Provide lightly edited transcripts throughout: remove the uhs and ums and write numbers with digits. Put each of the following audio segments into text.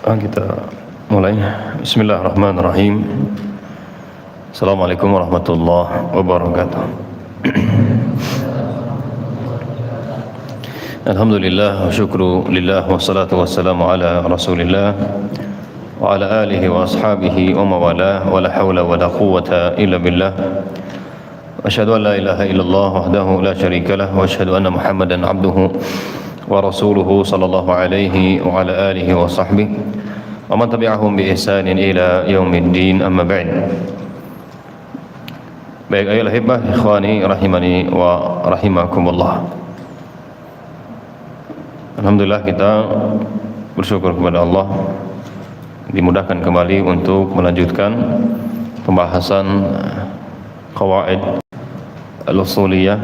Kita mulai. Bismillahirrahmanirrahim. Assalamualaikum warahmatullahi wabarakatuh. Alhamdulillah wa syukru lillah wa salatu wassalamu ala rasulillah wa ala alihi wa ashabihi wa mawalah wa la hawla wa la quwwata illa billah. Asyhadu an la ilaha illallah wahdahu la syarika lah wa asyhadu anna Muhammadan abduhu wa rasuluhu sallallahu alaihi wa ala alihi wa sahbihi wa man tabi'ahum bi ihsanin ila yaumiddin, amma ba'd. Baik, ayuhal hibbah ikhwani rahimani wa rahimakumullah. Alhamdulillah, kita bersyukur kepada Allah dimudahkan kembali untuk melanjutkan pembahasan qawaid al-usuliyah.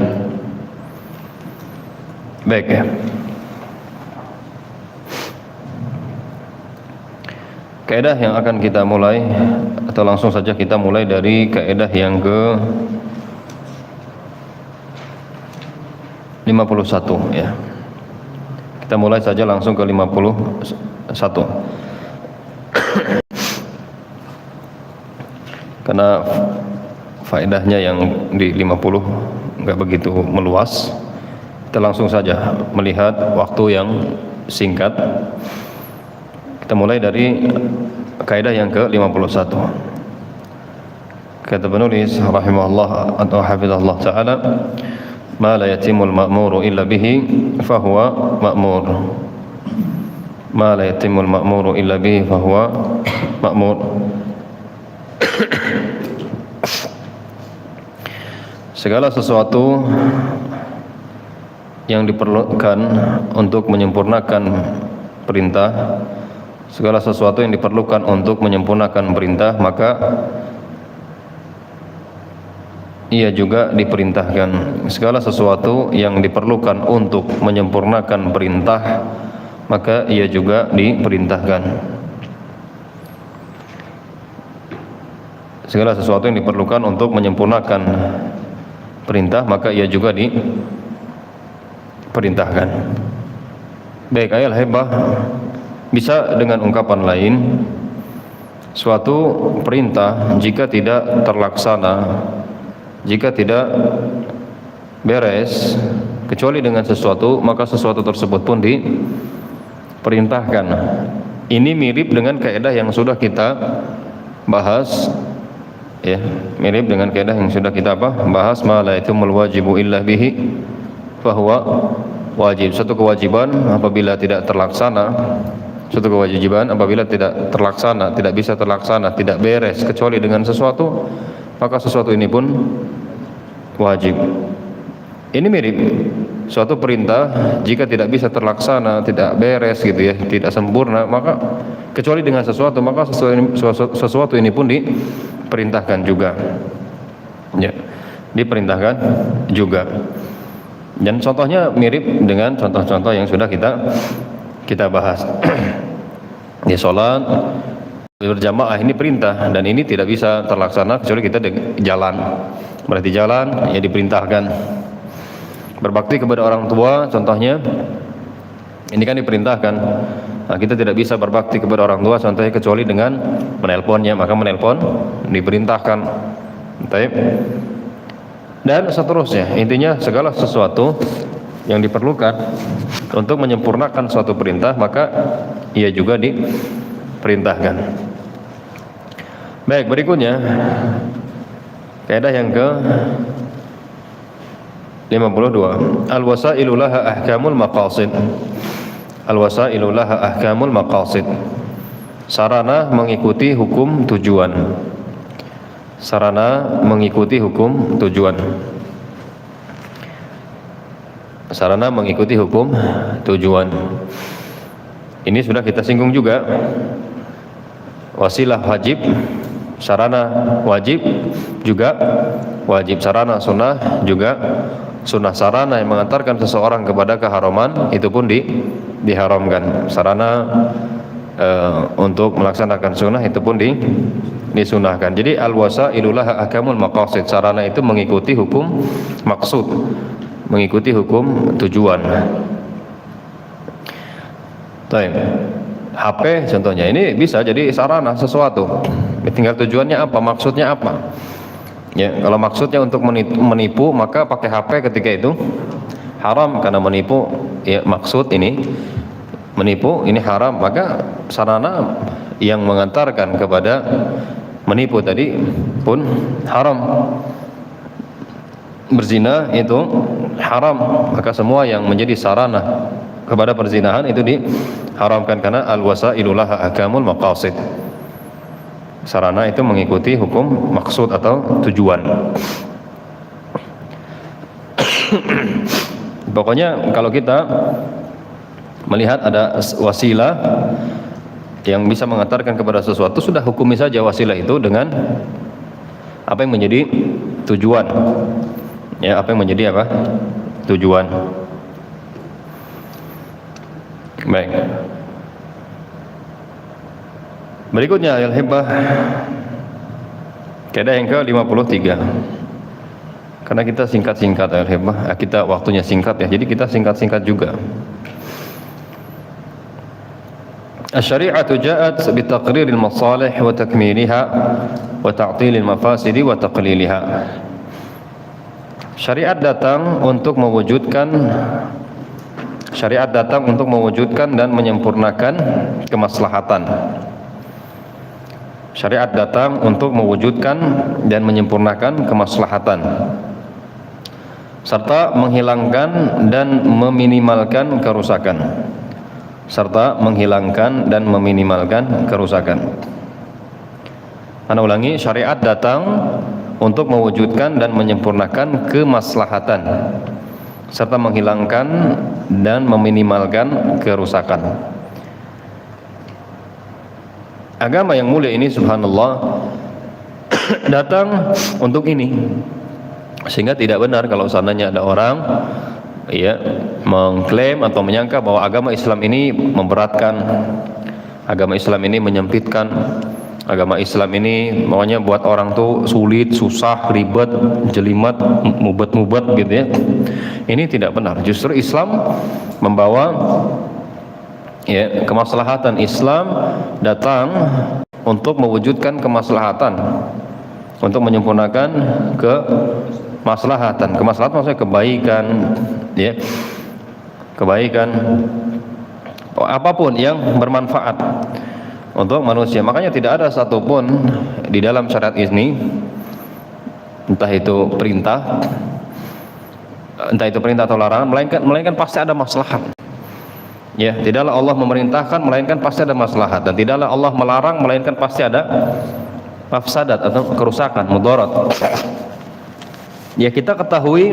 Baik ya. Kaidah yang akan kita mulai, atau langsung saja kita mulai dari kaidah yang ke 51 ya. Kita mulai saja langsung ke 51. Karena faedahnya yang di 50 enggak begitu meluas. Kita langsung saja melihat waktu yang singkat. Kita mulai dari kaidah yang ke-51. Kata penulis rahimahullah atau hafizahullah taala, ma la yatimul ma'muru illa bihi fahuwa ma'mur. Ma la yatimul ma'muru illa bihi fahuwa ma'mur. Segala sesuatu yang diperlukan untuk menyempurnakan perintah, segala sesuatu yang diperlukan untuk menyempurnakan perintah, maka ia juga diperintahkan. Segala sesuatu yang diperlukan untuk menyempurnakan perintah, maka ia juga diperintahkan. Segala sesuatu yang diperlukan untuk menyempurnakan perintah, maka ia juga diperintahkan. Baik, ayat hebah bisa dengan ungkapan lain, suatu perintah jika tidak terlaksana, jika tidak beres kecuali dengan sesuatu, maka sesuatu tersebut pun diperintahkan. Ini mirip dengan kaidah yang sudah kita bahas ya, mirip dengan kaidah yang sudah kita bahas, ma la yatimul wajibu illa bihi fahuwa wajib. Suatu kewajiban apabila tidak terlaksana, suatu kewajiban apabila tidak terlaksana, tidak bisa terlaksana, tidak beres kecuali dengan sesuatu, maka sesuatu ini pun wajib. Ini mirip, suatu perintah jika tidak bisa terlaksana, tidak beres gitu ya, tidak sempurna, maka kecuali dengan sesuatu, maka sesuatu ini pun diperintahkan juga ya, diperintahkan juga. Dan contohnya mirip dengan contoh-contoh yang sudah kita bahas. Ya, sholat berjamaah ini perintah, dan ini tidak bisa terlaksana kecuali kita jalan. Berarti jalan ya diperintahkan. Berbakti kepada orang tua contohnya, ini kan diperintahkan. Nah, kita tidak bisa berbakti kepada orang tua contohnya kecuali dengan menelponnya, maka menelpon diperintahkan. Baik. Dan seterusnya. Intinya segala sesuatu yang diperlukan untuk menyempurnakan suatu perintah, maka ia juga diperintahkan. Baik, berikutnya kaidah yang ke 52. Al-wasailu laha ahkamul maqasid. Al-wasailu laha ahkamul maqasid. Sarana mengikuti hukum tujuan. Sarana mengikuti hukum tujuan. Sarana mengikuti hukum tujuan. Ini sudah kita singgung juga. Wasilah wajib, sarana wajib juga wajib, sarana sunnah juga sunnah. Sarana yang mengantarkan seseorang kepada keharaman itu pun diharamkan. Sarana untuk melaksanakan sunnah itu pun disunahkan. Jadi al-wasailu laha ahkamul maqasid. Sarana itu mengikuti hukum maksud, mengikuti hukum tujuan. Baik. HP contohnya, ini bisa jadi sarana sesuatu. Tinggal tujuannya apa, maksudnya apa. Ya, kalau maksudnya untuk menipu, maka pakai HP ketika itu haram, karena menipu ya maksud ini menipu, ini haram, maka sarana yang mengantarkan kepada menipu tadi pun haram. Berzina itu haram, maka semua yang menjadi sarana kepada perzinahan itu diharamkan, karena al-wasailu laha ahkamul maqasid. Sarana itu mengikuti hukum maksud atau tujuan. Pokoknya kalau kita melihat ada wasilah yang bisa mengantarkan kepada sesuatu, sudah hukumi saja wasilah itu dengan apa yang menjadi tujuan. Ya, apa yang menjadi apa? Tujuan. Baik. Berikutnya al-hibah, kaidah yang ke-53. Karena kita singkat-singkat al-hibah, kita waktunya singkat ya, jadi kita singkat-singkat juga. Asy-syari'atu ja'at bi taqriril masalih wa takmiliha wa ta'tilil mafasidi wa taqliliha. Syariat datang untuk mewujudkan dan menyempurnakan kemaslahatan. Syariat datang untuk mewujudkan dan menyempurnakan kemaslahatan, serta menghilangkan dan meminimalkan kerusakan. Ana ulangi, syariat datang untuk mewujudkan dan menyempurnakan kemaslahatan, serta menghilangkan dan meminimalkan kerusakan. Agama yang mulia ini subhanallah datang untuk ini, sehingga tidak benar kalau seandainya ada orang ya mengklaim atau menyangka bahwa agama Islam ini memberatkan, agama Islam ini menyempitkan, agama Islam ini maunya buat orang tuh sulit, susah, ribet, jelimet, mubet gitu ya. Ini tidak benar. Justru Islam membawa ya kemaslahatan. Islam datang untuk mewujudkan kemaslahatan, untuk menyempurnakan kemaslahatan. Kemaslahatan maksudnya kebaikan, ya, kebaikan apapun yang bermanfaat untuk manusia. Makanya tidak ada satupun di dalam syariat ini, entah itu perintah atau larangan, melainkan pasti ada maslahat. Ya, tidaklah Allah memerintahkan melainkan pasti ada maslahat, dan tidaklah Allah melarang melainkan pasti ada mafsadat atau kerusakan, mudarat. Ya, kita ketahui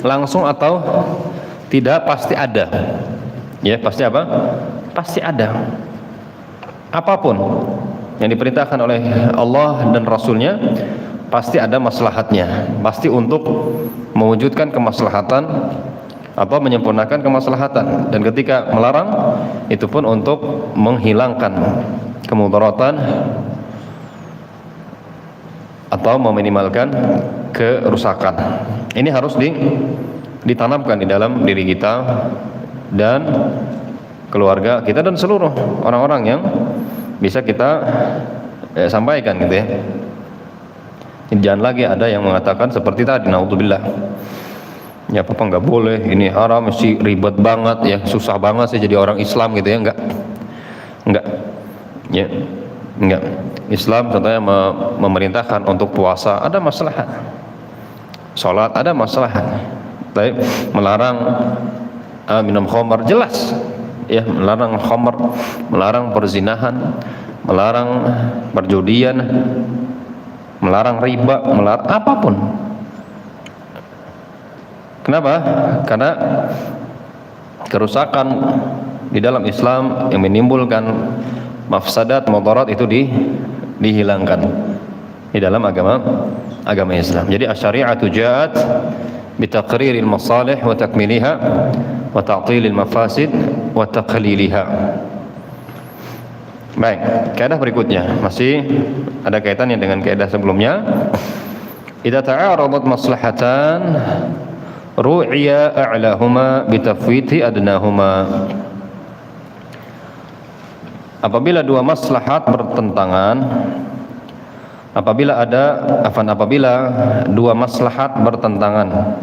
langsung atau tidak pasti ada. Ya, pasti apa? Pasti ada. Apapun yang diperintahkan oleh Allah dan Rasulnya pasti ada maslahatnya, pasti untuk mewujudkan kemaslahatan atau menyempurnakan kemaslahatan. Dan ketika melarang, itu pun untuk menghilangkan kemudaratan atau meminimalkan kerusakan. Ini harus ditanamkan di dalam diri kita dan keluarga kita dan seluruh orang-orang yang bisa kita sampaikan gitu ya. Jangan lagi ada yang mengatakan seperti tadi, naudzubillah, ya apa nggak boleh, ini haram, mesti ribet banget ya, susah banget sih jadi orang Islam gitu ya. Enggak ya, enggak. Islam contohnya memerintahkan untuk puasa, ada maslahat. Salat ada maslahat. Tapi melarang minum khamar, jelas ya, melarang khamar, melarang perzinahan, melarang perjudian, melarang riba, melarang apapun. Kenapa? Karena kerusakan di dalam Islam yang menimbulkan mafsadat, mudarat itu dihilangkan di dalam agama Islam. Jadi asy-syari'atu ja'at bi taqriril masalih wa takmiliha wa ta'tilil mafasid wa taqliliha. Baik, kaidah berikutnya masih ada kaitannya dengan kaidah sebelumnya. Idza ta'aradat maslahatan ru'iya a'lahuma bitafwiti adnahuma. apabila dua maslahat bertentangan, apabila dua maslahat bertentangan,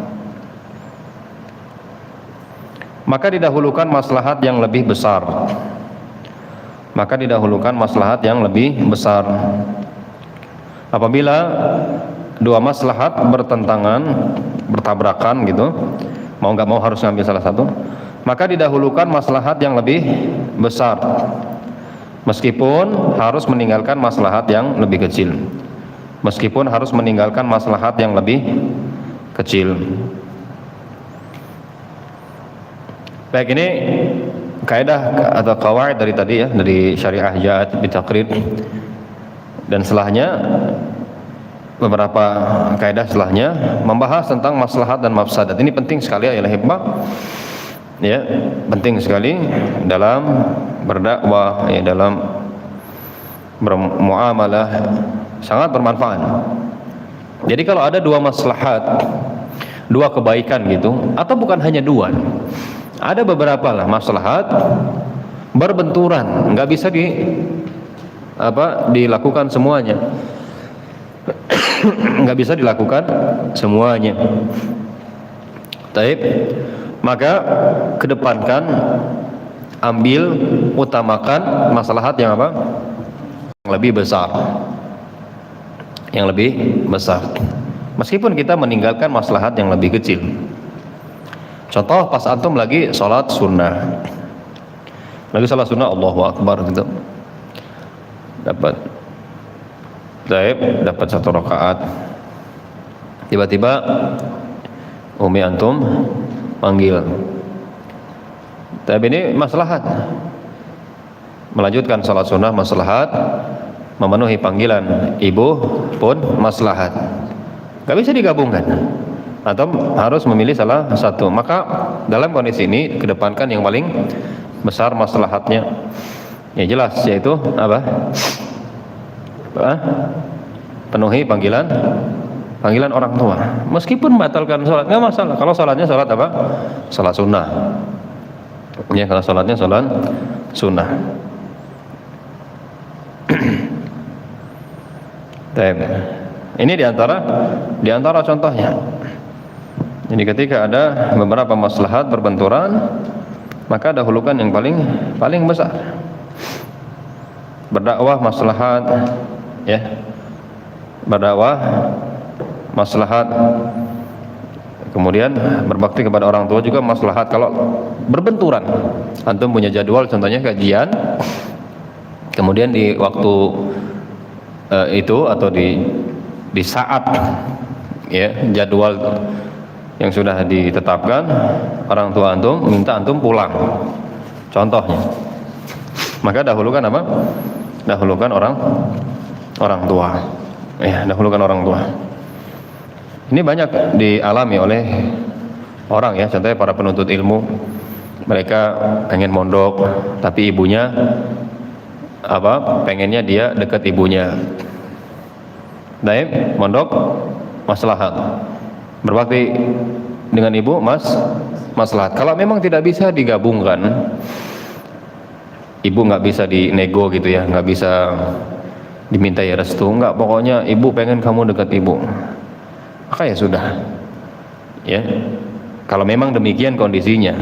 maka didahulukan maslahat yang lebih besar. Apabila dua maslahat bertentangan, bertabrakan gitu, mau nggak mau harus ngambil salah satu, maka didahulukan maslahat yang lebih besar, meskipun harus meninggalkan maslahat yang lebih kecil. Baik, ini kaidah atau qawaid dari tadi ya, dari syariah ja'at bitaqrid, dan setelahnya beberapa kaidah setelahnya membahas tentang maslahat dan mafsadat. Ini penting sekali ya hikmah, ya, penting sekali dalam berdakwah, ya, dalam bermuamalah, sangat bermanfaat. Jadi kalau ada dua maslahat, dua kebaikan gitu, atau bukan hanya dua, ada beberapa lah maslahat berbenturan, nggak bisa dilakukan semuanya. Nggak bisa dilakukan semuanya. Taib, maka kedepankan, utamakan maslahat yang apa? Yang lebih besar. Meskipun kita meninggalkan maslahat yang lebih kecil. Contoh, pas antum lagi sholat sunnah, Allahu Akbar gitu, dapat satu rakaat, tiba-tiba umi antum panggil, tapi ini maslahat, melanjutkan sholat sunnah maslahat, memenuhi panggilan ibu pun maslahat, gak bisa digabungkan, atau harus memilih salah satu. Maka dalam kondisi ini kedepankan yang paling besar maslahatnya, ya jelas, yaitu apa? Penuhi panggilan orang tua, meskipun membatalkan sholat nggak masalah. Kalau sholatnya sholat apa? Sholat sunnah, ya, kalau sholatnya sholat sunnah. Ini diantara contohnya. Jadi ketika ada beberapa maslahat berbenturan, maka dahulukan yang paling besar. Berdakwah maslahat, ya, berdakwah maslahat. Kemudian berbakti kepada orang tua juga maslahat. Kalau berbenturan, antum punya jadwal, contohnya kajian, kemudian di waktu itu atau di saat, ya, jadwal yang sudah ditetapkan, orang tua antum minta antum pulang, contohnya, maka dahulukan apa? Dahulukan orang tua, ya, dahulukan orang tua. Ini banyak dialami oleh orang, ya, contohnya para penuntut ilmu, mereka pengen mondok, tapi ibunya pengennya dia dekat ibunya. Baik, mondok maslahat, berbakti dengan ibu maslahat. Kalau memang tidak bisa digabungkan, ibu nggak bisa dinego gitu ya, nggak bisa dimintai restu, nggak, pokoknya ibu pengen kamu dekat ibu, maka ya sudah, ya, kalau memang demikian kondisinya,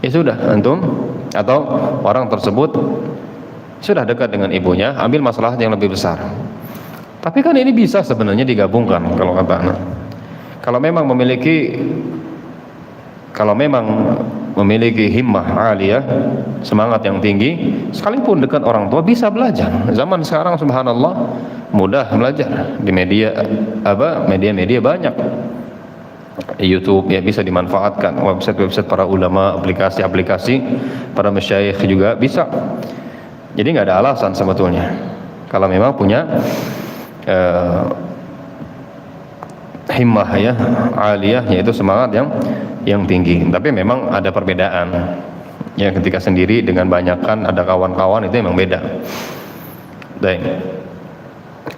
ya sudah, antum atau orang tersebut sudah dekat dengan ibunya, ambil masalah yang lebih besar. Tapi kan ini bisa sebenarnya digabungkan kalau kata anak. Kalau memang memiliki himmah aliyah, semangat yang tinggi, sekalipun dekat orang tua bisa belajar. Zaman sekarang subhanallah mudah belajar di media banyak. YouTube, ya, bisa dimanfaatkan, website para ulama, aplikasi para masyayikh juga bisa. Jadi nggak ada alasan sebetulnya kalau memang punya himmah, ya, aliyah, yaitu semangat yang tinggi. Tapi memang ada perbedaan, ya, ketika sendiri dengan banyakkan ada kawan-kawan, itu memang beda.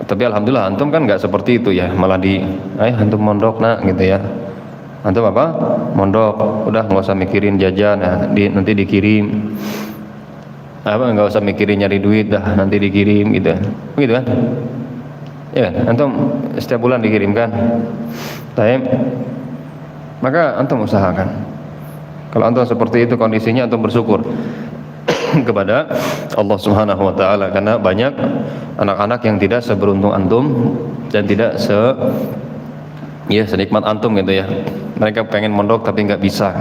Tapi alhamdulillah antum kan nggak seperti itu, ya, malah antum mondok nak gitu, ya, Antum apa? Mondok, udah nggak usah mikirin jajan, nanti dikirim. Apa nggak usah mikirin nyari duit, dah nanti dikirim gitu, begitu kan? Ya kan? Antum setiap bulan dikirimkan. Taib. Maka antum usahakan. Kalau antum seperti itu kondisinya, antum bersyukur kepada Allah Subhanahu wa taala, karena banyak anak-anak yang tidak seberuntung antum dan tidak senikmat antum gitu ya. Mereka pengen mondok tapi nggak bisa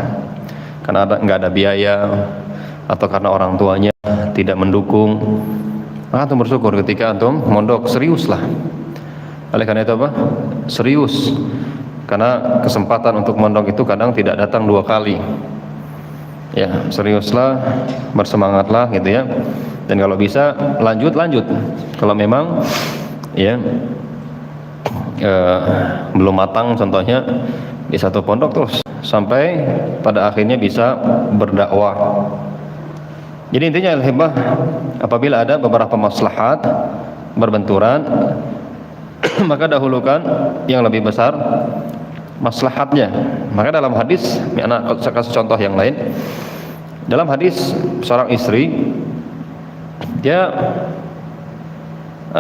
karena nggak ada biaya atau karena orang tuanya tidak mendukung. Maka antum bersyukur ketika antum mondok, seriuslah. Oleh karena itu apa? Serius. Karena kesempatan untuk mondok itu kadang tidak datang dua kali. Ya, seriuslah, bersemangatlah gitu ya. Dan kalau bisa lanjut. Kalau memang ya belum matang contohnya di satu pondok terus sampai pada akhirnya bisa berdakwah. Jadi intinya al-hibah, apabila ada beberapa maslahat berbenturan maka dahulukan yang lebih besar maslahatnya. Maka dalam hadis, anak kasih contoh yang lain. Dalam hadis seorang istri, dia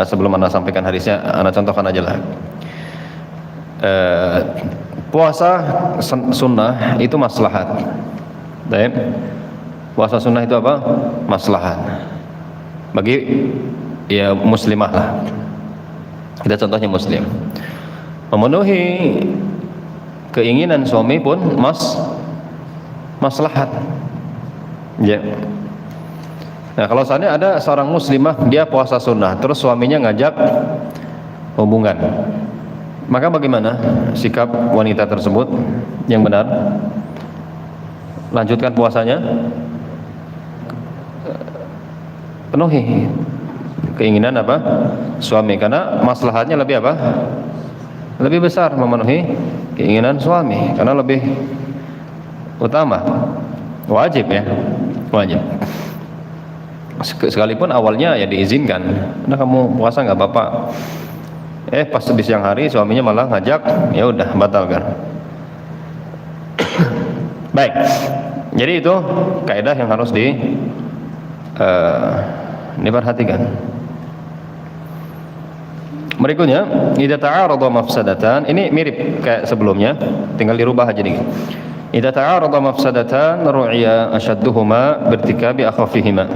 sebelum anak sampaikan hadisnya, anak contohkan aja lah. Puasa sunnah itu maslahat. Baik. Puasa sunnah itu apa? Maslahat. Bagi ya muslimah lah. Kita contohnya muslim. Memenuhi keinginan suami pun maslahat. Ya. Nah, kalau seandainya ada seorang muslimah dia puasa sunnah, terus suaminya ngajak hubungan, maka bagaimana sikap wanita tersebut yang benar? Lanjutkan puasanya, penuhi keinginan apa? Suami, karena maslahatnya lebih apa? Lebih besar memenuhi keinginan suami, karena lebih utama. Wajib ya, wajib. Sekalipun awalnya ya diizinkan, nah kamu puasa nggak apa-apa. Pas di siang hari suaminya malah ngajak, ya udah batalkan. Baik, jadi itu kaidah yang harus diperhatikan. Berikutnya, idza ta'arada mafsadatan, ini mirip kayak sebelumnya, tinggal dirubah aja dikit. Idza ta'arada mafsadatan ru'iya ashadduhuma birtikabi akhafihima.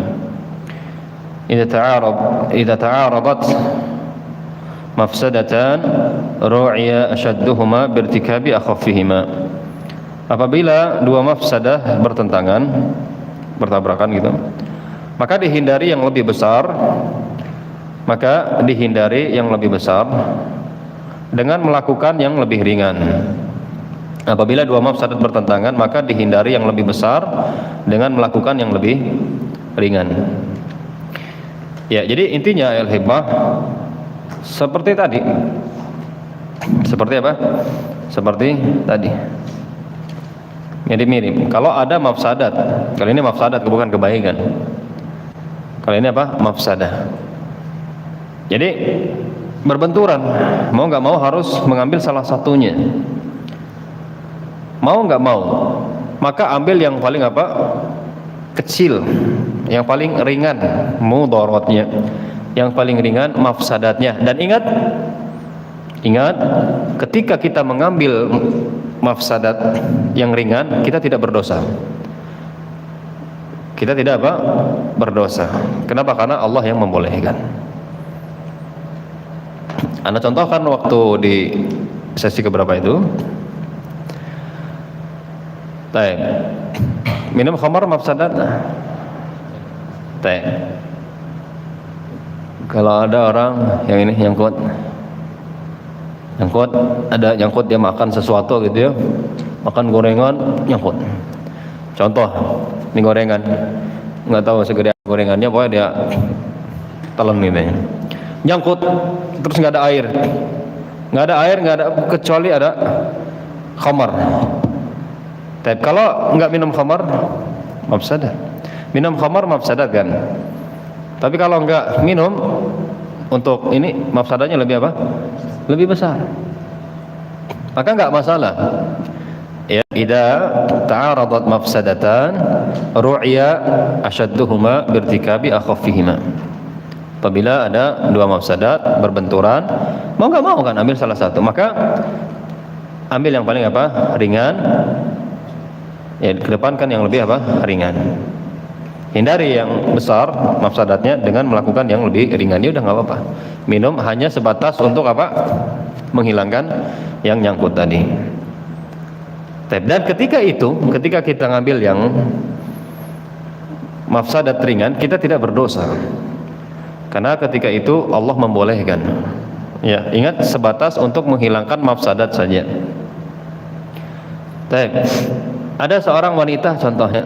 Idza ta'aradat mafsadatan ru'iya ashadduhuma birtikabi akhafihima. Apabila dua mafsadah bertabrakan gitu, maka dihindari yang lebih besar, dengan melakukan yang lebih ringan. Apabila dua mafsadat bertentangan, maka dihindari yang lebih besar dengan melakukan yang lebih ringan. Ya, jadi intinya al-hibah seperti tadi. Seperti apa? Seperti tadi. Jadi mirip. Kalau ada mafsadat, kali ini mafsadat bukan kebaikan. Kali ini apa? Mafsadah. Jadi berbenturan, mau nggak mau harus mengambil salah satunya. Mau nggak mau, maka ambil yang paling apa? Kecil, yang paling ringan mudaratnya, yang paling ringan mafsadatnya. Dan ingat, ketika kita mengambil mafsadat yang ringan, kita tidak berdosa. Kita tidak apa? Berdosa. Kenapa? Karena Allah yang membolehkan. Anda contohkan waktu di sesi keberapa itu? Baik. Minum khamar mafsadat. Baik. Kalau ada orang yang ini nyangkut, dia makan sesuatu gitu ya, makan gorengan nyangkut. Contoh, ini gorengan, nggak tahu segede gorengannya, pokoknya dia telan gitu, nyangkut, terus nggak ada air, kecuali ada khamar. Tapi kalau nggak minum khamar, mafsadat. Minum khamar mafsadat kan. Tapi kalau nggak minum, untuk ini mafsadatnya lebih apa? Lebih besar. Maka nggak masalah. Ya, idza ta'aradat mafsadatan ru'ya ashadduhuma birtikabi akhaffihima. Apabila ada dua mafsadat berbenturan, mau nggak mau kan ambil salah satu, maka ambil yang paling apa? Ringan. Ya, kedepankan yang lebih apa? Ringan. Hindari yang besar mafsadatnya dengan melakukan yang lebih ringan. Ya udah nggak apa-apa. Minum hanya sebatas untuk apa? Menghilangkan yang nyangkut tadi. Dan ketika kita ngambil yang mafsadat ringan, kita tidak berdosa. Karena ketika itu Allah membolehkan. Ya, ingat sebatas untuk menghilangkan mafsadat saja. Ada seorang wanita contohnya.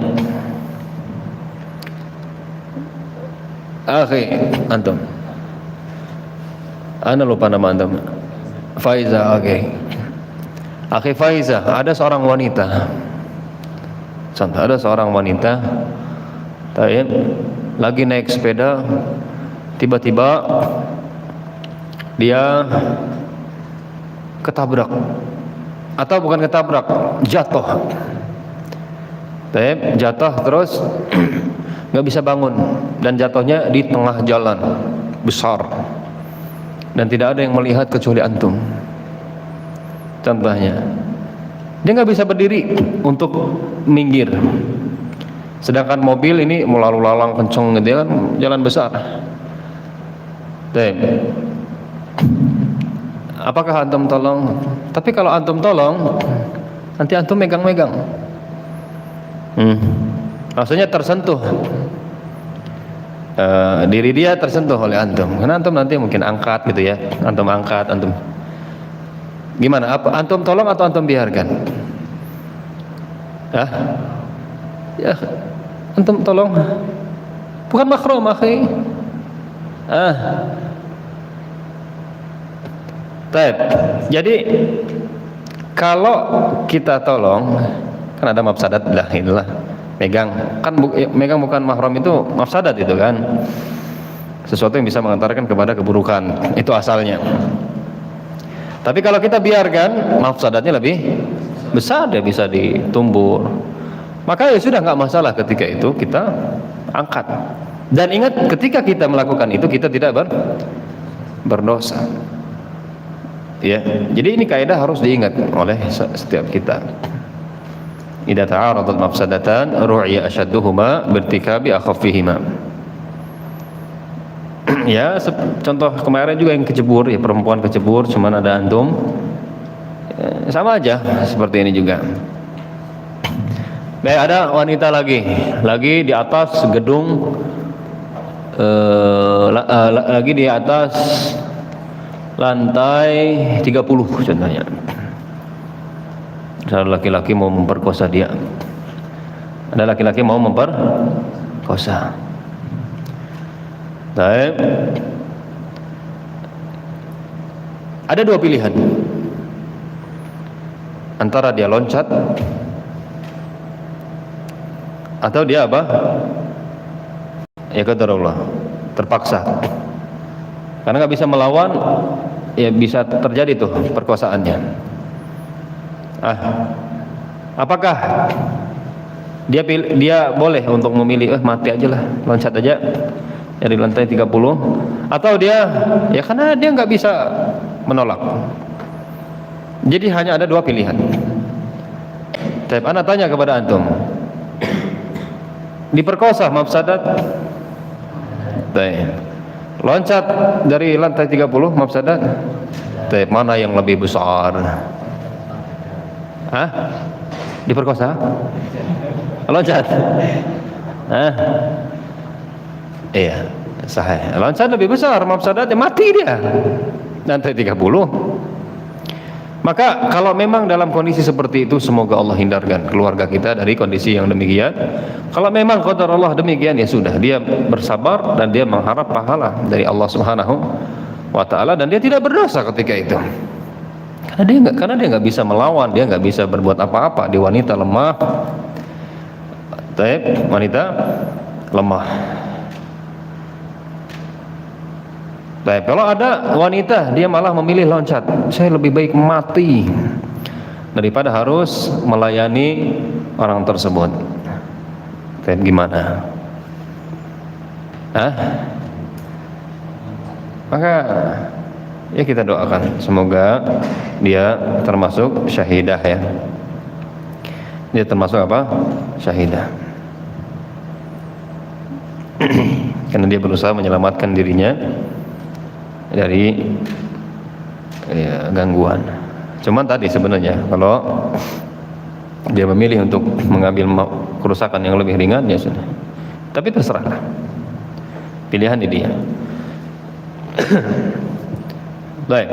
Antum. Ana lupa nama antum. Faiza, Akhi Faiza, ada seorang wanita. Contoh, ada seorang wanita lagi naik sepeda, tiba-tiba dia ketabrak, atau bukan ketabrak, jatuh. Jatuh terus nggak bisa bangun, dan jatuhnya di tengah jalan besar, dan tidak ada yang melihat kecuali antum. Contohnya, dia nggak bisa berdiri untuk minggir, sedangkan mobil ini mau lalu lalang kenceng gitu kan, jalan besar. Apakah antum tolong? Tapi kalau antum tolong, nanti antum megang-megang. Maksudnya tersentuh, diri dia tersentuh oleh antum. Karena antum nanti mungkin angkat gitu ya, antum angkat, antum. Gimana? Apa antum tolong atau antum biarkan? Ya, antum tolong. Bukan mahrum, akhi. Jadi kalau kita tolong, kan ada mafsadat lah, inilah megang. Kan megang bukan mahram itu mafsadat itu kan. Sesuatu yang bisa mengantarkan kepada keburukan. Itu asalnya. Tapi kalau kita biarkan, mafsadatnya lebih besar, dia bisa ditumbur. Maka ya sudah, nggak masalah ketika itu kita angkat. Dan ingat, ketika kita melakukan itu, kita tidak berdosa. Ya, jadi ini kaidah harus diingat oleh setiap kita. Idza ta'aradat mafsadatan ru'ya ashadduhuma birtikabi akhaffihima. Ya, contoh kemarin juga yang kecebur, ya perempuan kecebur, cuman ada antum. Sama aja seperti ini juga. Baik, ada wanita lagi di atas gedung, lagi di atas lantai 30 contohnya. Ada laki-laki mau memperkosa dia. Ada laki-laki mau memperkosa. Baik. Ada dua pilihan. Antara dia loncat atau dia apa? Ya qadarullah, terpaksa. Karena nggak bisa melawan, ya bisa terjadi tuh perkosaannya. Apakah dia boleh untuk memilih mati aja lah, loncat aja dari lantai 30, atau dia ya karena dia nggak bisa menolak. Jadi hanya ada dua pilihan. Tapi ana tanya kepada antum, diperkosa mafsadat, loncat dari lantai 30 mafsadat, mana yang lebih besar? Diperkosa? Loncat? Iya, sahih. Loncat lebih besar, mafsadatnya mati dia. Lantai 30. Maka kalau memang dalam kondisi seperti itu, semoga Allah hindarkan keluarga kita dari kondisi yang demikian. Kalau memang qadar Allah demikian, ya sudah, dia bersabar dan dia mengharap pahala dari Allah Subhanahu wa taala, dan dia tidak berdosa ketika itu. Karena dia nggak bisa melawan, dia nggak bisa berbuat apa-apa. Dia wanita lemah. Wanita lemah. Kalau ada wanita dia malah memilih loncat, saya lebih baik mati daripada harus melayani orang tersebut. Tapi gimana? Maka ya kita doakan semoga dia termasuk syahidah ya. Dia termasuk apa? Syahidah. Karena dia berusaha menyelamatkan dirinya dari gangguan. Cuman tadi sebenarnya kalau dia memilih untuk mengambil kerusakan yang lebih ringan ya sudah. Tapi terserahlah. Pilihan dia. Baik.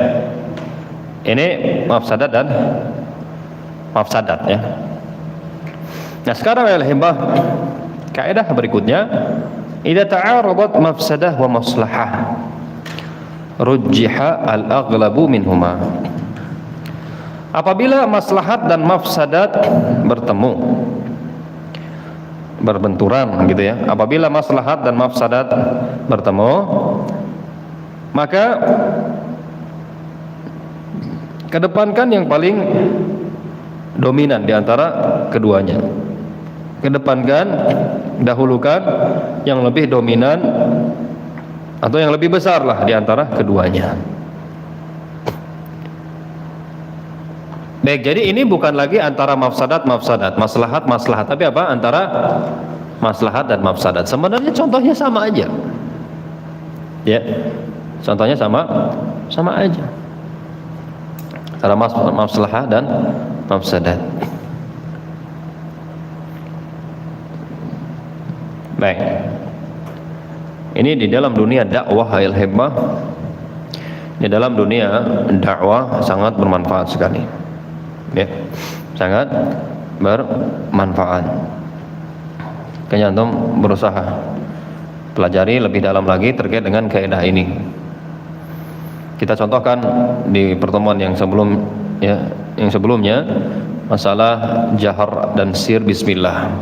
Ini mafsadat dan mafsadat ya. Nah, sekarang al-hibah kaidah berikutnya, idza ta'aradat mafsadah wa maslahah rujjiha al-aghlabu minhuma. Apabila maslahat dan mafsadat bertemu, berbenturan gitu ya. Apabila maslahat dan mafsadat bertemu, maka kedepankan yang paling dominan di antara keduanya. Kedepankan, dahulukan yang lebih dominan atau yang lebih besar lah di antara keduanya. Baik, jadi ini bukan lagi antara mafsadat, maslahat, tapi apa? Antara maslahat dan mafsadat. Sebenarnya contohnya sama aja. Ya. Contohnya sama aja. Antara maslahat dan mafsadat. Baik. Ini di dalam dunia dakwah al-hibah. Di dalam dunia dakwah sangat bermanfaat sekali. Ya, sangat bermanfaat. Kayaknya antum berusaha pelajari lebih dalam lagi terkait dengan kaidah ini. Kita contohkan di pertemuan yang sebelumnya masalah jahar dan sir bismillah.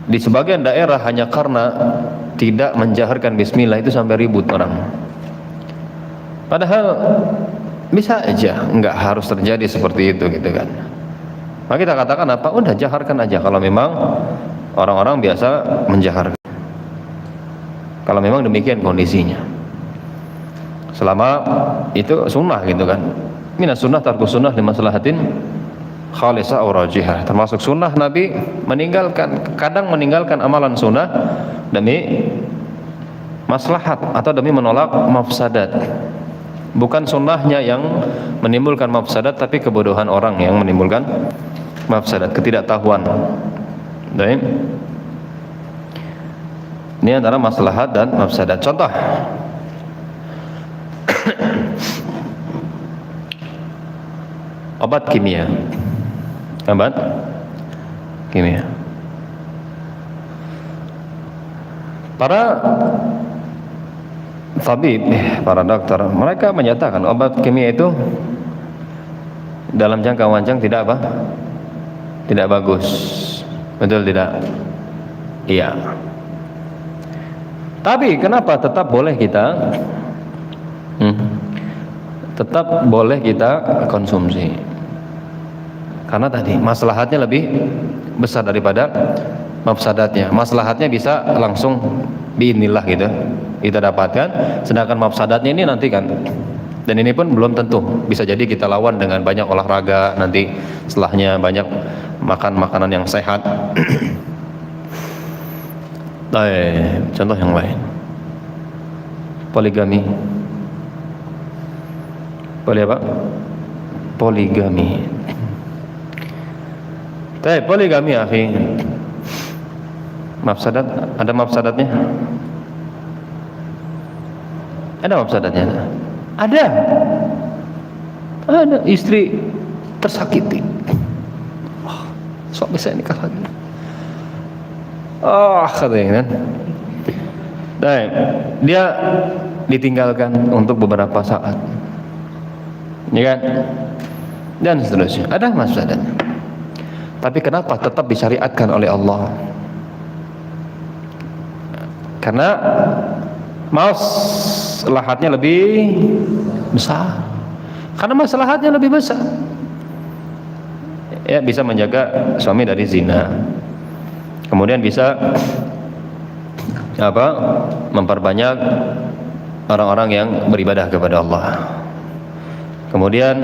Di sebagian daerah hanya karena tidak menjaharkan bismillah itu sampai ribut orang. Padahal bisa aja, nggak harus terjadi seperti itu gitu kan. Maka kita katakan apa? Udah jaharkan aja kalau memang orang-orang biasa menjaharkan. Kalau memang demikian kondisinya. Selama itu sunnah gitu kan. Minas sunnah tarku sunnah li maslahatin khalisah aw rajihah. Termasuk sunnah Nabi kadang meninggalkan amalan sunnah demi maslahat atau demi menolak mafsadat. Bukan sunnahnya yang menimbulkan mafsadat, tapi kebodohan orang yang menimbulkan mafsadat, ketidaktahuan. Baik. Ini antara maslahat dan mafsadat. Contoh. Obat kimia. Obat kimia. Para tabib, para dokter, mereka menyatakan obat kimia itu dalam jangka panjang tidak apa? Tidak bagus. Betul tidak? Iya. Tapi kenapa tetap boleh kita tetap boleh kita konsumsi? Karena tadi maslahatnya lebih besar daripada mafsadatnya. Maslahatnya bisa langsung biidznillah gitu kita dapatkan, sedangkan mafsadatnya ini nanti kan, dan ini pun belum tentu, bisa jadi kita lawan dengan banyak olahraga, nanti setelahnya banyak makan makanan yang sehat. Contoh yang lain, poligami. Poligami. Poligami akhi, mafsadat, ada mafsadatnya? Ada mafsadatnya? Ada. Istri tersakiti. Suami saya nikah lagi. Katanya kan. Dia ditinggalkan untuk beberapa saat. Ya kan? Dan seterusnya. Ada mafsadatnya. Tapi kenapa tetap disyariatkan oleh Allah? Karena maslahatnya lebih besar. Karena maslahatnya lebih besar. ya bisa menjaga suami dari zina. Kemudian bisa memperbanyak orang-orang yang beribadah kepada Allah. Kemudian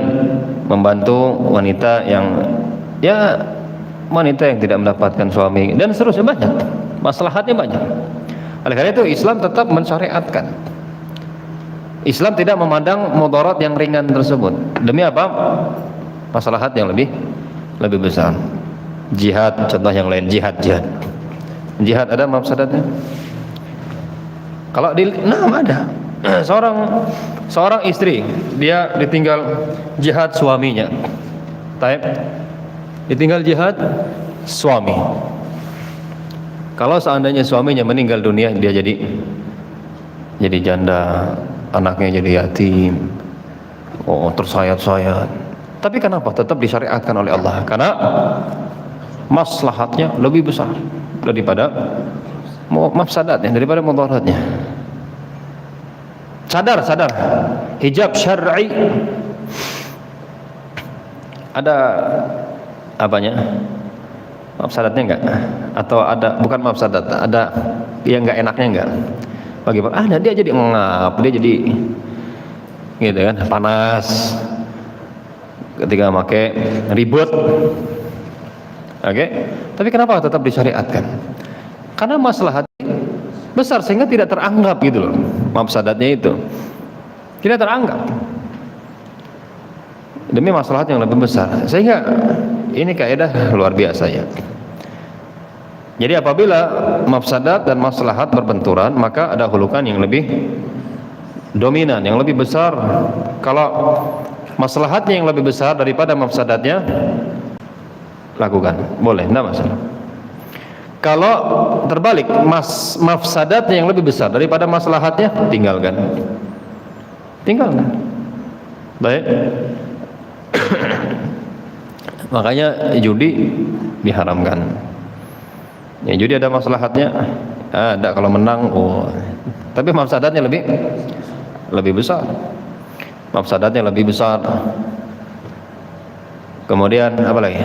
membantu wanita yang tidak mendapatkan suami, dan seterusnya, banyak maslahatnya banyak. Oleh karena itu Islam tetap mensyariatkan. Islam tidak memandang mudarat yang ringan tersebut. Demi apa? Maslahat yang lebih besar. Jihad, contoh yang lain, jihad ada mafsadatnya. Kalau ada seorang istri, dia ditinggal jihad suaminya. Ditinggal jihad suami. Kalau seandainya suaminya meninggal dunia, dia jadi janda, anaknya jadi yatim, tersayat-sayat. Tapi kenapa tetap disyariatkan oleh Allah? Karena maslahatnya lebih besar daripada mafsadatnya, daripada mudaratnya. Sadar hijab syar'i ada apanya? Mafsadatnya enggak? Atau ada, bukan mafsadat, ada yang enggak enaknya enggak? Bagaimana? Dia jadi ngap, dia jadi gitu kan, panas ketika pakai, ribut. Oke? Tapi kenapa tetap disyariatkan? Karena maslahat besar sehingga tidak teranggap gitu loh. Mafsadatnya itu tidak teranggap demi maslahat yang lebih besar, sehingga ini kaidah luar biasa ya. Jadi apabila mafsadat dan maslahat berbenturan, maka ada hulukan yang lebih dominan, yang lebih besar. Kalau maslahatnya yang lebih besar daripada mafsadatnya, lakukan, boleh, tidak masalah. Kalau terbalik, mafsadatnya yang lebih besar daripada maslahatnya, tinggalkan. Baik. Makanya judi diharamkan. Ya, judi ada maslahatnya, ada kalau menang, tapi mafsadatnya lebih besar. Mafsadatnya lebih besar. Kemudian apa lagi?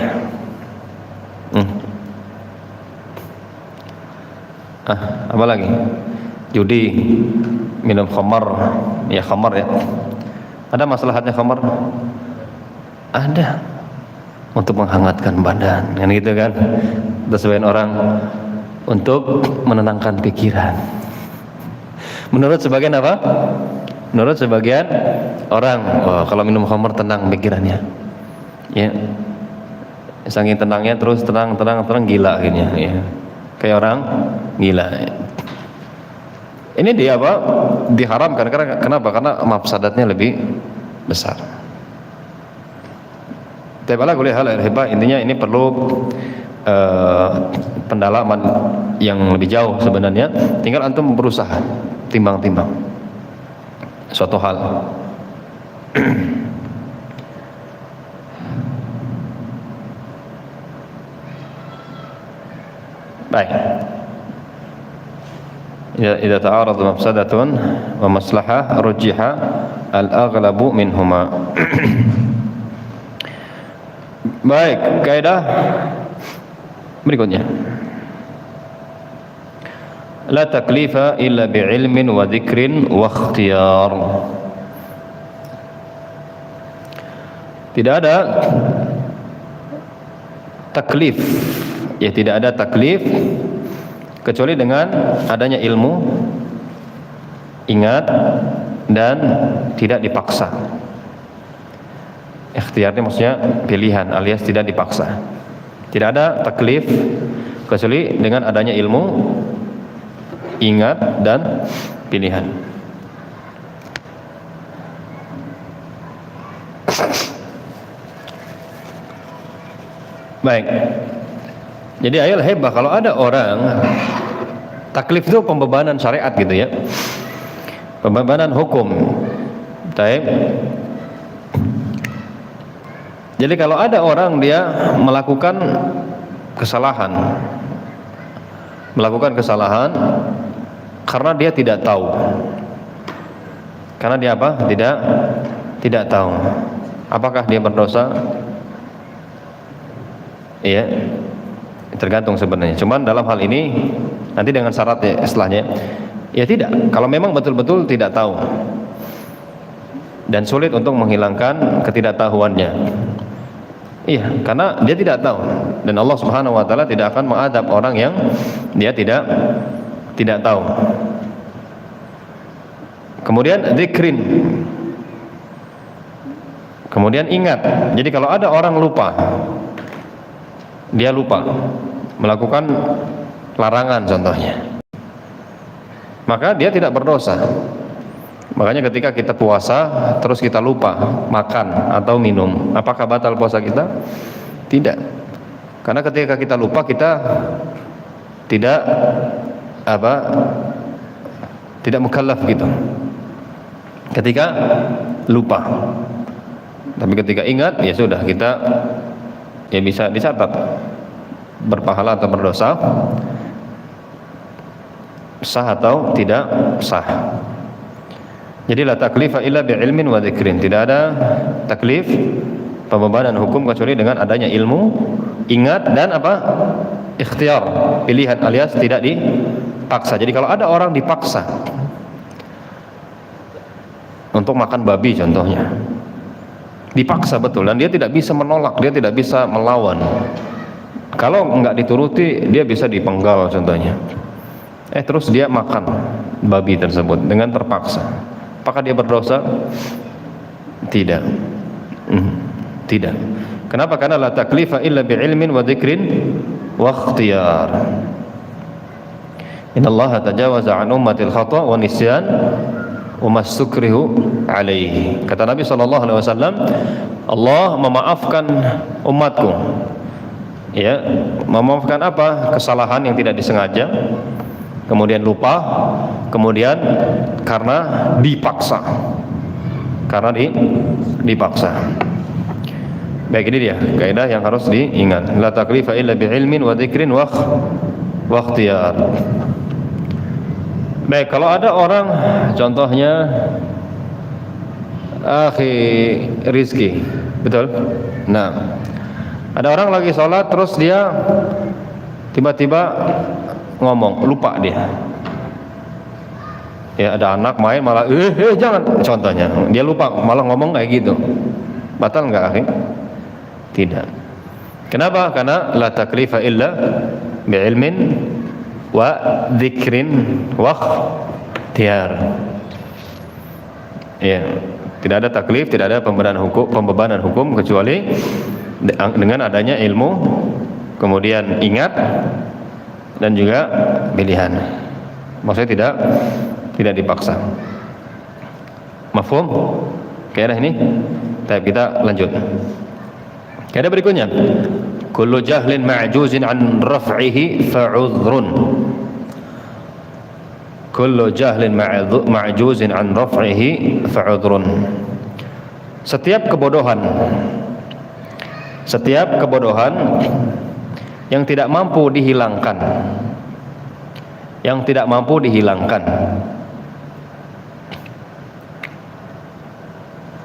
Apa lagi? Judi, minum khamar, ya khamar ya. Ada maslahatnya khamar? Ada, untuk menghangatkan badan, kan gitu kan. Sebagian orang untuk menenangkan pikiran. Menurut sebagian apa? Menurut sebagian orang, kalau minum khamar tenang pikirannya. Ya. Saking tenangnya terus tenang gila akhirnya, ya. Kayak orang gila. Ini dia apa? Diharamkan karena kenapa? Karena mafsadatnya lebih besar. Tapi ala kulli hal intinya ini perlu pendalaman yang lebih jauh sebenarnya. Tinggal antum berusaha timbang-timbang suatu hal. Baik. Idza ta'arada mafsadatun wa maslahah rujjiha al-aghlabu minhuma. Baik, kaidah berikutnya. La taklifa illa bi'ilmin wa dzikrin wa ikhtiyar. Tidak ada taklif, ya tidak ada taklif kecuali dengan adanya ilmu, ingat, dan tidak dipaksa. Ikhtiarnya maksudnya pilihan alias tidak dipaksa. Tidak ada taklif kecuali dengan adanya ilmu, ingat, dan pilihan. Baik. Jadi ayat hebah kalau ada orang taklif itu pembebanan syariat gitu ya. Pembebanan hukum. Baik. Jadi kalau ada orang dia melakukan kesalahan karena dia tidak tahu. Karena dia apa? Tidak tahu. Apakah dia berdosa? Ya, tergantung sebenarnya. Cuman dalam hal ini nanti dengan syarat ya setelahnya. Ya tidak. Kalau memang betul-betul tidak tahu dan sulit untuk menghilangkan ketidaktahuannya. Iya, karena dia tidak tahu dan Allah Subhanahu wa taala tidak akan mengadab orang yang dia tidak tahu. Kemudian dzikrin. Kemudian ingat. Jadi kalau ada orang lupa, dia lupa melakukan larangan contohnya, maka dia tidak berdosa. Makanya ketika kita puasa terus kita lupa makan atau minum, apakah batal puasa kita? Tidak. Karena ketika kita lupa kita tidak tidak mukallaf gitu. Ketika lupa. Tapi ketika ingat ya sudah, kita ya bisa dicatat berpahala atau berdosa, sah atau tidak sah. Jadi la taklifa illa bi ilmin wa dzikrin. Tidak ada taklif, pembebanan hukum kecuali dengan adanya ilmu, ingat dan ikhtiar, pilihan alias tidak dipaksa. Jadi kalau ada orang dipaksa untuk makan babi contohnya, dipaksa betul dan dia tidak bisa menolak, dia tidak bisa melawan. Kalau enggak dituruti dia bisa dipenggal contohnya. Terus dia makan babi tersebut dengan terpaksa. Apakah dia berdosa? Tidak. Tidak. Kenapa? Karena la taklifa illa bi ilmin wa dzikrin wa ikhtiyar. Innallaha tajawaza an ummatil khata' wa nisyan wa mastukrihu alaihi. Kata Nabi sallallahu alaihi wasallam, Allah memaafkan umatku. Ya, memaafkan apa? Kesalahan yang tidak disengaja, kemudian lupa, kemudian karena dipaksa. Karena dipaksa. Baik, ini dia kaidah yang harus diingat. La taklifa illa bi ilmin wa dzikrin wa ikhtiyar. Baik, kalau ada orang contohnya akhi Rizki, betul? Nah, ada orang lagi sholat terus dia tiba-tiba ngomong, lupa dia. Ya, ada anak main malah jangan, contohnya dia lupa malah ngomong kayak gitu. Batal enggak akhi? Tidak. Kenapa? Karena la taklifa illa bi ilmin wa dzikrin wa ikhtiyar. Ya, tidak ada taklif, tidak ada pembebanan hukum kecuali dengan adanya ilmu, kemudian ingat dan juga pilihan. Maksudnya tidak dipaksa. Mafhum? Kaidah ini? Baik, kita lanjut. Kaidah berikutnya. Kullu jahlin ma'juzin an raf'ihi fa'udhrun. Kullu jahlin ma'juzin an raf'ihi fa'udhrun. Setiap kebodohan yang tidak mampu dihilangkan,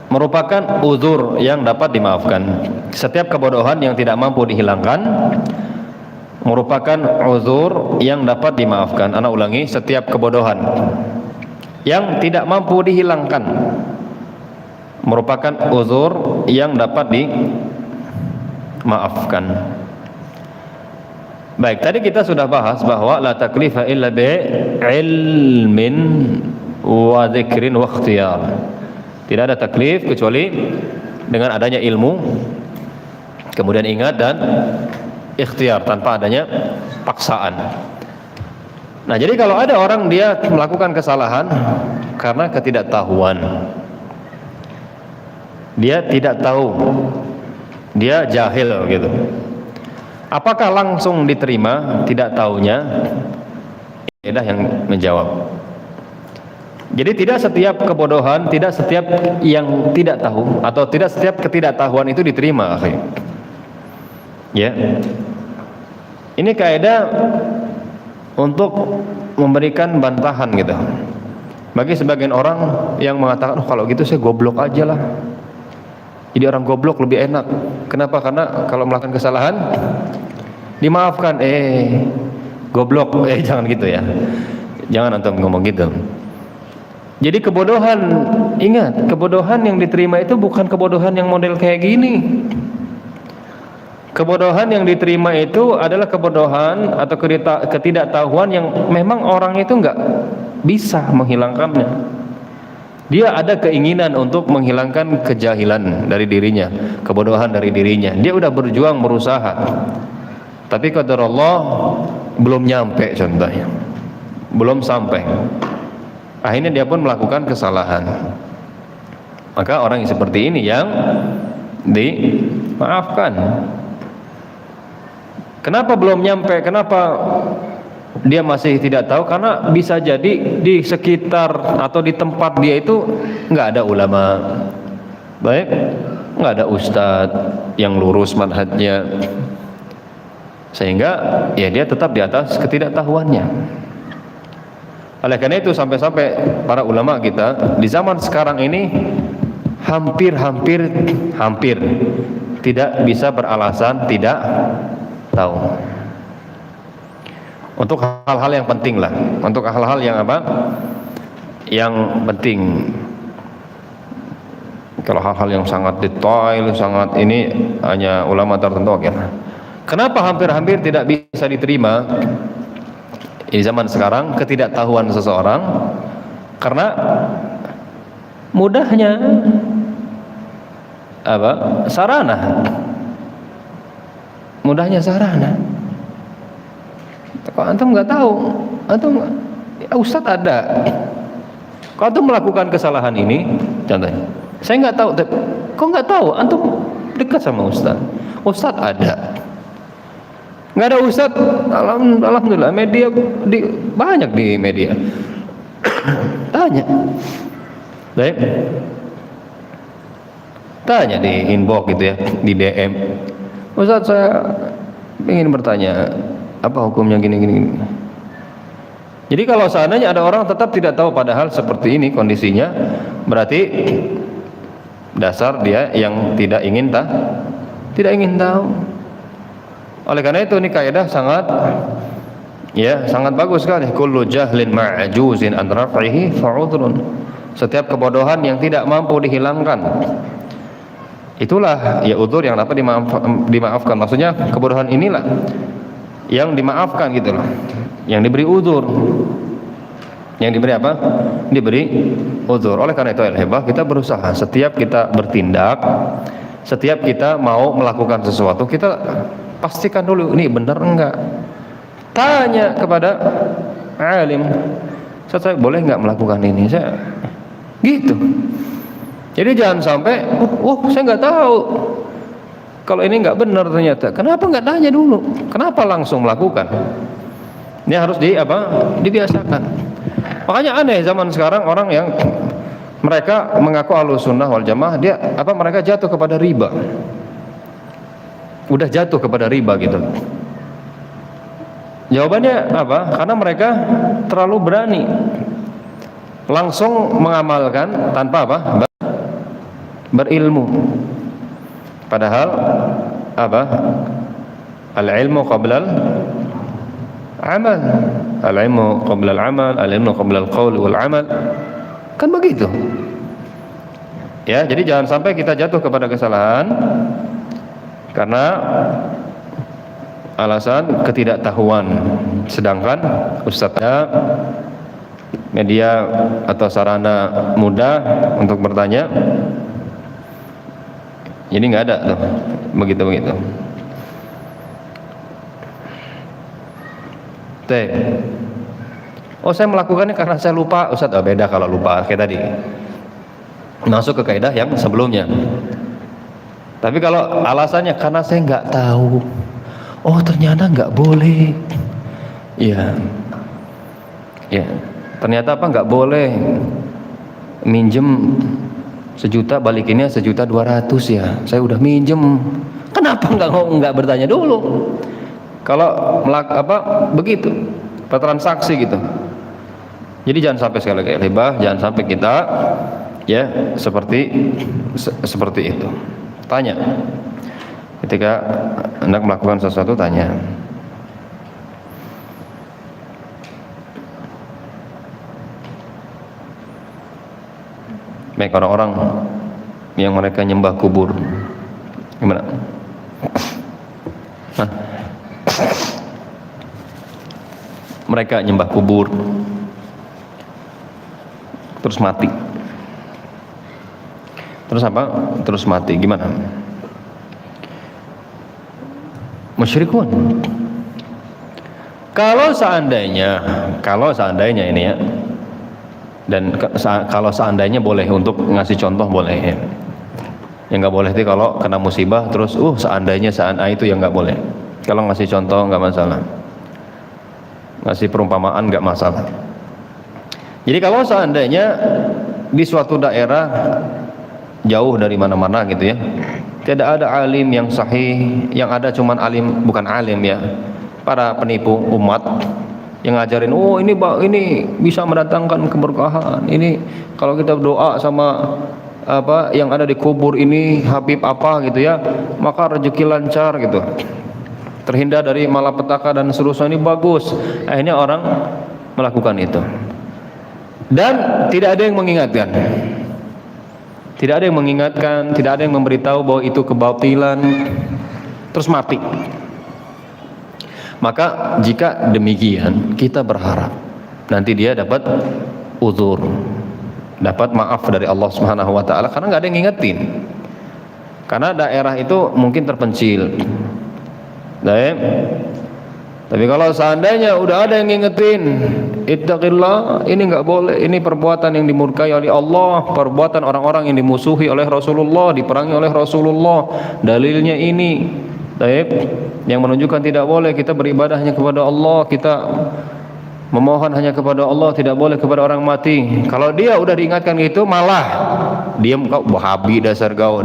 merupakan uzur yang dapat dimaafkan. Setiap kebodohan yang tidak mampu dihilangkan merupakan uzur yang dapat dimaafkan. Ana ulangi, setiap kebodohan yang tidak mampu dihilangkan merupakan uzur yang dapat dimaafkan. Baik, tadi kita sudah bahas bahwa la taklifa illa bi ilmin wa dzikrin wa ikhtiyar. Tidak ada taklif kecuali dengan adanya ilmu, kemudian ingat dan ikhtiar, tanpa adanya paksaan. Nah, jadi kalau ada orang dia melakukan kesalahan karena ketidaktahuan, dia tidak tahu, dia jahil gitu, apakah langsung diterima tidak tahunya? Kaidah yang menjawab. Jadi tidak setiap kebodohan, tidak setiap yang tidak tahu, atau tidak setiap ketidaktahuan itu diterima, akhi. Ya. Ini kaidah untuk memberikan bantahan gitu. Bagi sebagian orang yang mengatakan, kalau gitu saya goblok aja lah. Jadi orang goblok lebih enak. Kenapa? Karena kalau melakukan kesalahan dimaafkan. Goblok, jangan gitu ya. Jangan antum ngomong gitu. Jadi kebodohan, ingat, kebodohan yang diterima itu bukan kebodohan yang model kayak gini. Kebodohan yang diterima itu adalah kebodohan atau ketidaktahuan yang memang orang itu nggak bisa menghilangkannya. Dia ada keinginan untuk menghilangkan kejahilan dari dirinya, kebodohan dari dirinya. Dia udah berjuang berusaha, tapi qadar Allah belum nyampe, contohnya belum sampai. Akhirnya dia pun melakukan kesalahan. Maka orang yang seperti ini yang dimaafkan. Kenapa belum nyampe? Kenapa dia masih tidak tahu? Karena bisa jadi di sekitar atau di tempat dia itu nggak ada ulama, baik, nggak ada ustadz yang lurus manhajnya, sehingga ya dia tetap di atas ketidaktahuannya. Oleh karena itu sampai-sampai para ulama kita di zaman sekarang ini hampir tidak bisa beralasan tidak tahu. Untuk hal-hal yang penting lah, untuk hal-hal yang apa? Yang penting. Kalau hal-hal yang sangat detail, sangat ini hanya ulama tertentu akhirnya. Kenapa hampir tidak bisa diterima di zaman sekarang ketidaktahuan seseorang? Karena mudahnya apa? Sarana. Mudahnya sarana. Kalau antum nggak tahu, antum ustadz ada. Kalau antum melakukan kesalahan ini, contohnya, saya nggak tahu, kok nggak tahu? Antum dekat sama ustadz, ustadz ada. Nggak ada ustadz, alhamdulillah media banyak di media. Tanya, baik, tanya di inbox gitu ya, di DM. Ustadz, saya ingin bertanya, apa hukumnya gini. Jadi kalau seandainya ada orang tetap tidak tahu padahal seperti ini kondisinya, berarti dasar dia yang tidak ingin tahu. Oleh karena itu ini kaidah sangat bagus sekali. Kullu jahlin ma'juzin an raf'ihi fa'udhrun. Setiap kebodohan yang tidak mampu dihilangkan, itulah ya udzur yang dapat dimaafkan. Maksudnya kebodohan inilah yang dimaafkan gitu loh, yang diberi udzur, yang diberi apa? Diberi udzur. Oleh karena itu al-hibah, kita berusaha setiap kita bertindak, setiap kita mau melakukan sesuatu, kita pastikan dulu ini benar enggak. Tanya kepada alim, saya boleh enggak melakukan ini? Saya gitu. Jadi jangan sampai, saya enggak tahu kalau ini nggak benar ternyata. Kenapa nggak tanya dulu? Kenapa langsung melakukan? Ini harus dibiasakan. Makanya aneh zaman sekarang orang yang mereka mengaku Ahlussunnah wal Jamaah, mereka jatuh kepada riba. Udah jatuh kepada riba gitu. Jawabannya apa? Karena mereka terlalu berani langsung mengamalkan tanpa berilmu. Padahal al-ilmu qabla al-amal, al-ilmu qabla al-amal, al-ilmu qabla al-qaul wal amal. Kan begitu. Ya, jadi jangan sampai kita jatuh kepada kesalahan karena alasan ketidaktahuan. Sedangkan ustadznya media atau sarana mudah untuk bertanya, jadi nggak ada tuh begitu. Saya melakukannya karena saya lupa, Ustadz. Beda kalau lupa kayak tadi. Masuk ke kaidah yang sebelumnya. Tapi kalau alasannya karena saya nggak tahu, ternyata nggak boleh. Ya, ternyata nggak boleh minjem 1 juta balikinnya 1.200.000 ya. Saya udah minjem. Kenapa nggak bertanya dulu? Kalau begitu bertransaksi gitu. Jadi jangan sampai sekali lagi hibah, jangan sampai kita seperti itu. Tanya. Ketika hendak melakukan sesuatu, tanya. Baik, orang-orang yang mereka nyembah kubur, gimana? Hah? Mereka nyembah kubur terus mati. Terus apa? Terus mati. Gimana? Musyrikun. Kalau seandainya ini ya, dan kalau seandainya boleh untuk ngasih contoh boleh ya. Yang nggak boleh itu kalau kena musibah terus seandainya itu yang nggak boleh. Kalau ngasih contoh nggak masalah, ngasih perumpamaan nggak masalah. Jadi kalau seandainya di suatu daerah jauh dari mana-mana gitu ya, tidak ada alim yang sahih, yang ada cuman alim, bukan alim ya, para penipu umat yang ngajarin, ini bisa mendatangkan keberkahan, ini kalau kita berdoa sama apa yang ada di kubur ini, Habib apa gitu ya, maka rezeki lancar gitu, terhindar dari malapetaka dan seterusnya, ini bagus. Akhirnya orang melakukan itu dan tidak ada yang mengingatkan, tidak ada yang memberitahu bahwa itu kebatilan, terus mati. Maka jika demikian, kita berharap nanti dia dapat uzur, dapat maaf dari Allah Subhanahu wa taala, karena nggak ada yang ngingetin. Karena daerah itu mungkin terpencil. Tapi kalau seandainya udah ada yang ngingetin, ittaqillah, ini nggak boleh, ini perbuatan yang dimurkai oleh Allah, perbuatan orang-orang yang dimusuhi oleh Rasulullah, diperangi oleh Rasulullah, dalilnya ini, yang menunjukkan tidak boleh kita beribadah hanya kepada Allah, kita memohon hanya kepada Allah, tidak boleh kepada orang mati. Kalau dia udah diingatkan gitu, malah diam, kau Wahabi dasar kau,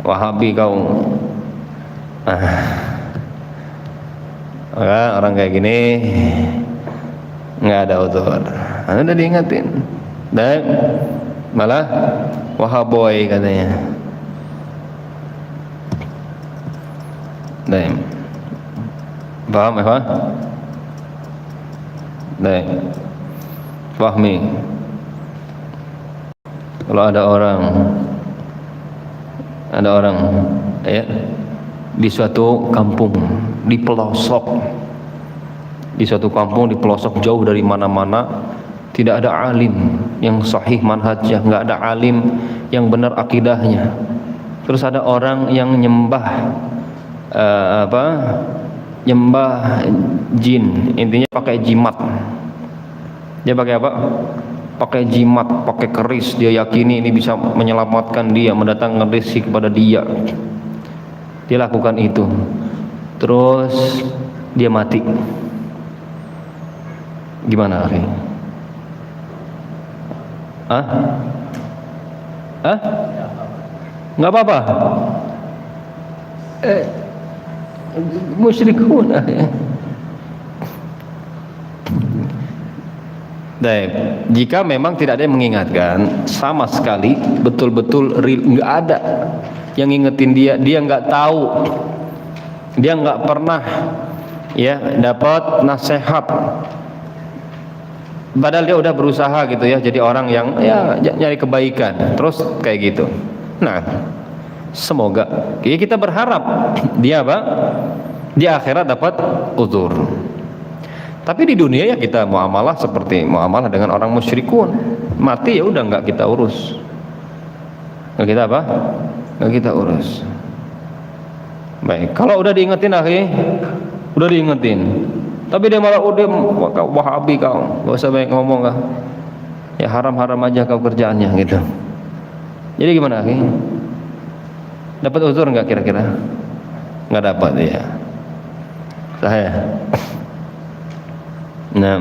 Wahabi kau. Maka orang kayak gini nggak ada uzur. Anda udah diingatin, dan malah wahaboy katanya. Paham ya? Pahami. Kalau ada orang ya di suatu kampung, di suatu kampung di pelosok jauh dari mana-mana, tidak ada alim yang sahih manhajnya, nggak ada alim yang benar akidahnya. Terus ada orang yang nyembah jin, intinya pakai jimat. Dia pakai apa? Pakai jimat, pakai keris. Dia yakini ini bisa menyelamatkan dia, mendatangkan rezeki kepada dia. Dia lakukan itu, terus dia mati. Gimana, akhi? Nggak apa-apa. Musyrikun. Jika memang tidak ada yang mengingatkan sama sekali, betul-betul nggak ada yang ngingetin dia nggak tahu, dia nggak pernah ya dapat nasihat, padahal dia udah berusaha gitu ya jadi orang yang ya nyari kebaikan, terus kayak gitu. Nah, semoga kita berharap dia di akhirat dapat uzur. Tapi di dunia ya kita muamalah seperti muamalah dengan orang musyrikun, mati ya udah nggak kita urus, nggak kita urus. Baik, kalau udah diingetin udah diingetin, tapi dia malah udah Wahabi kau, gak usah banyak ngomong kah, ya haram-haram aja kau kerjaannya gitu. Jadi gimana dapat uzur nggak kira-kira? Nggak dapat ya. Saya. Nah.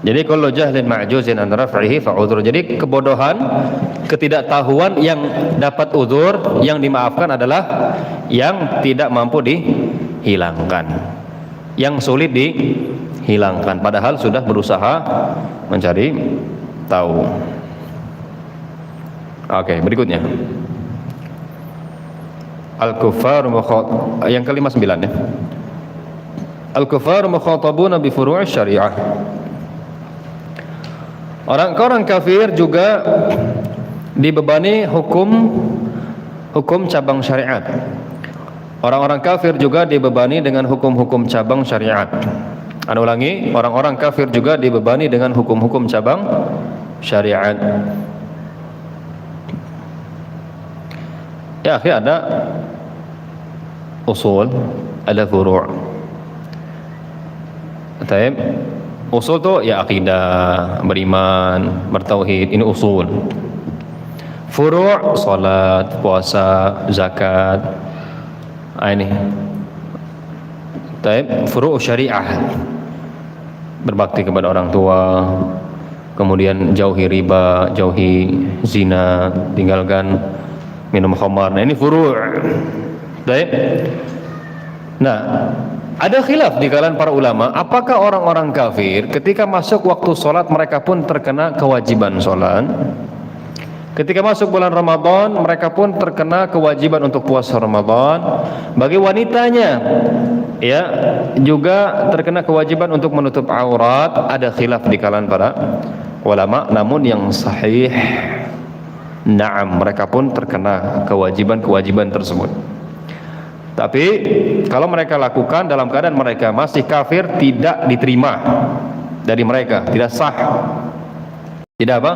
Jadi kalau jahlin ma'juzin an raf'ihi fa uzur. Jadi kebodohan, ketidaktahuan yang dapat uzur, yang dimaafkan adalah yang tidak mampu dihilangkan, yang sulit dihilangkan padahal sudah berusaha mencari tahu. Oke, berikutnya. Al-kuffar yang ke-59 ya. Al-kuffar mukhatabuna bi furu' syariah. Orang kafir juga dibebani hukum cabang syariat. Orang-orang kafir juga dibebani dengan hukum-hukum cabang syariat. Anu ulangi, orang-orang kafir juga dibebani dengan hukum-hukum cabang syariat. Ya, akhi, ada usul, ada furu'. Taib. Usul tu ya akidah, beriman, bertauhid, ini usul. Furu' salat, puasa, zakat. Ini. Taib, furu' syariah. Berbakti kepada orang tua, kemudian jauhi riba, jauhi zina, tinggalkan minum khamar. Nah, ini furu'. Baik. Nah, ada khilaf di kalangan para ulama, apakah orang-orang kafir ketika masuk waktu sholat mereka pun terkena kewajiban sholat? Ketika masuk bulan Ramadan mereka pun terkena kewajiban untuk puasa Ramadan. Bagi wanitanya ya juga terkena kewajiban untuk menutup aurat. Ada khilaf di kalangan para ulama, namun yang sahih, na'am, mereka pun terkena kewajiban-kewajiban tersebut. Tapi kalau mereka lakukan dalam keadaan mereka masih kafir, tidak diterima dari mereka, tidak sah. Tidak apa?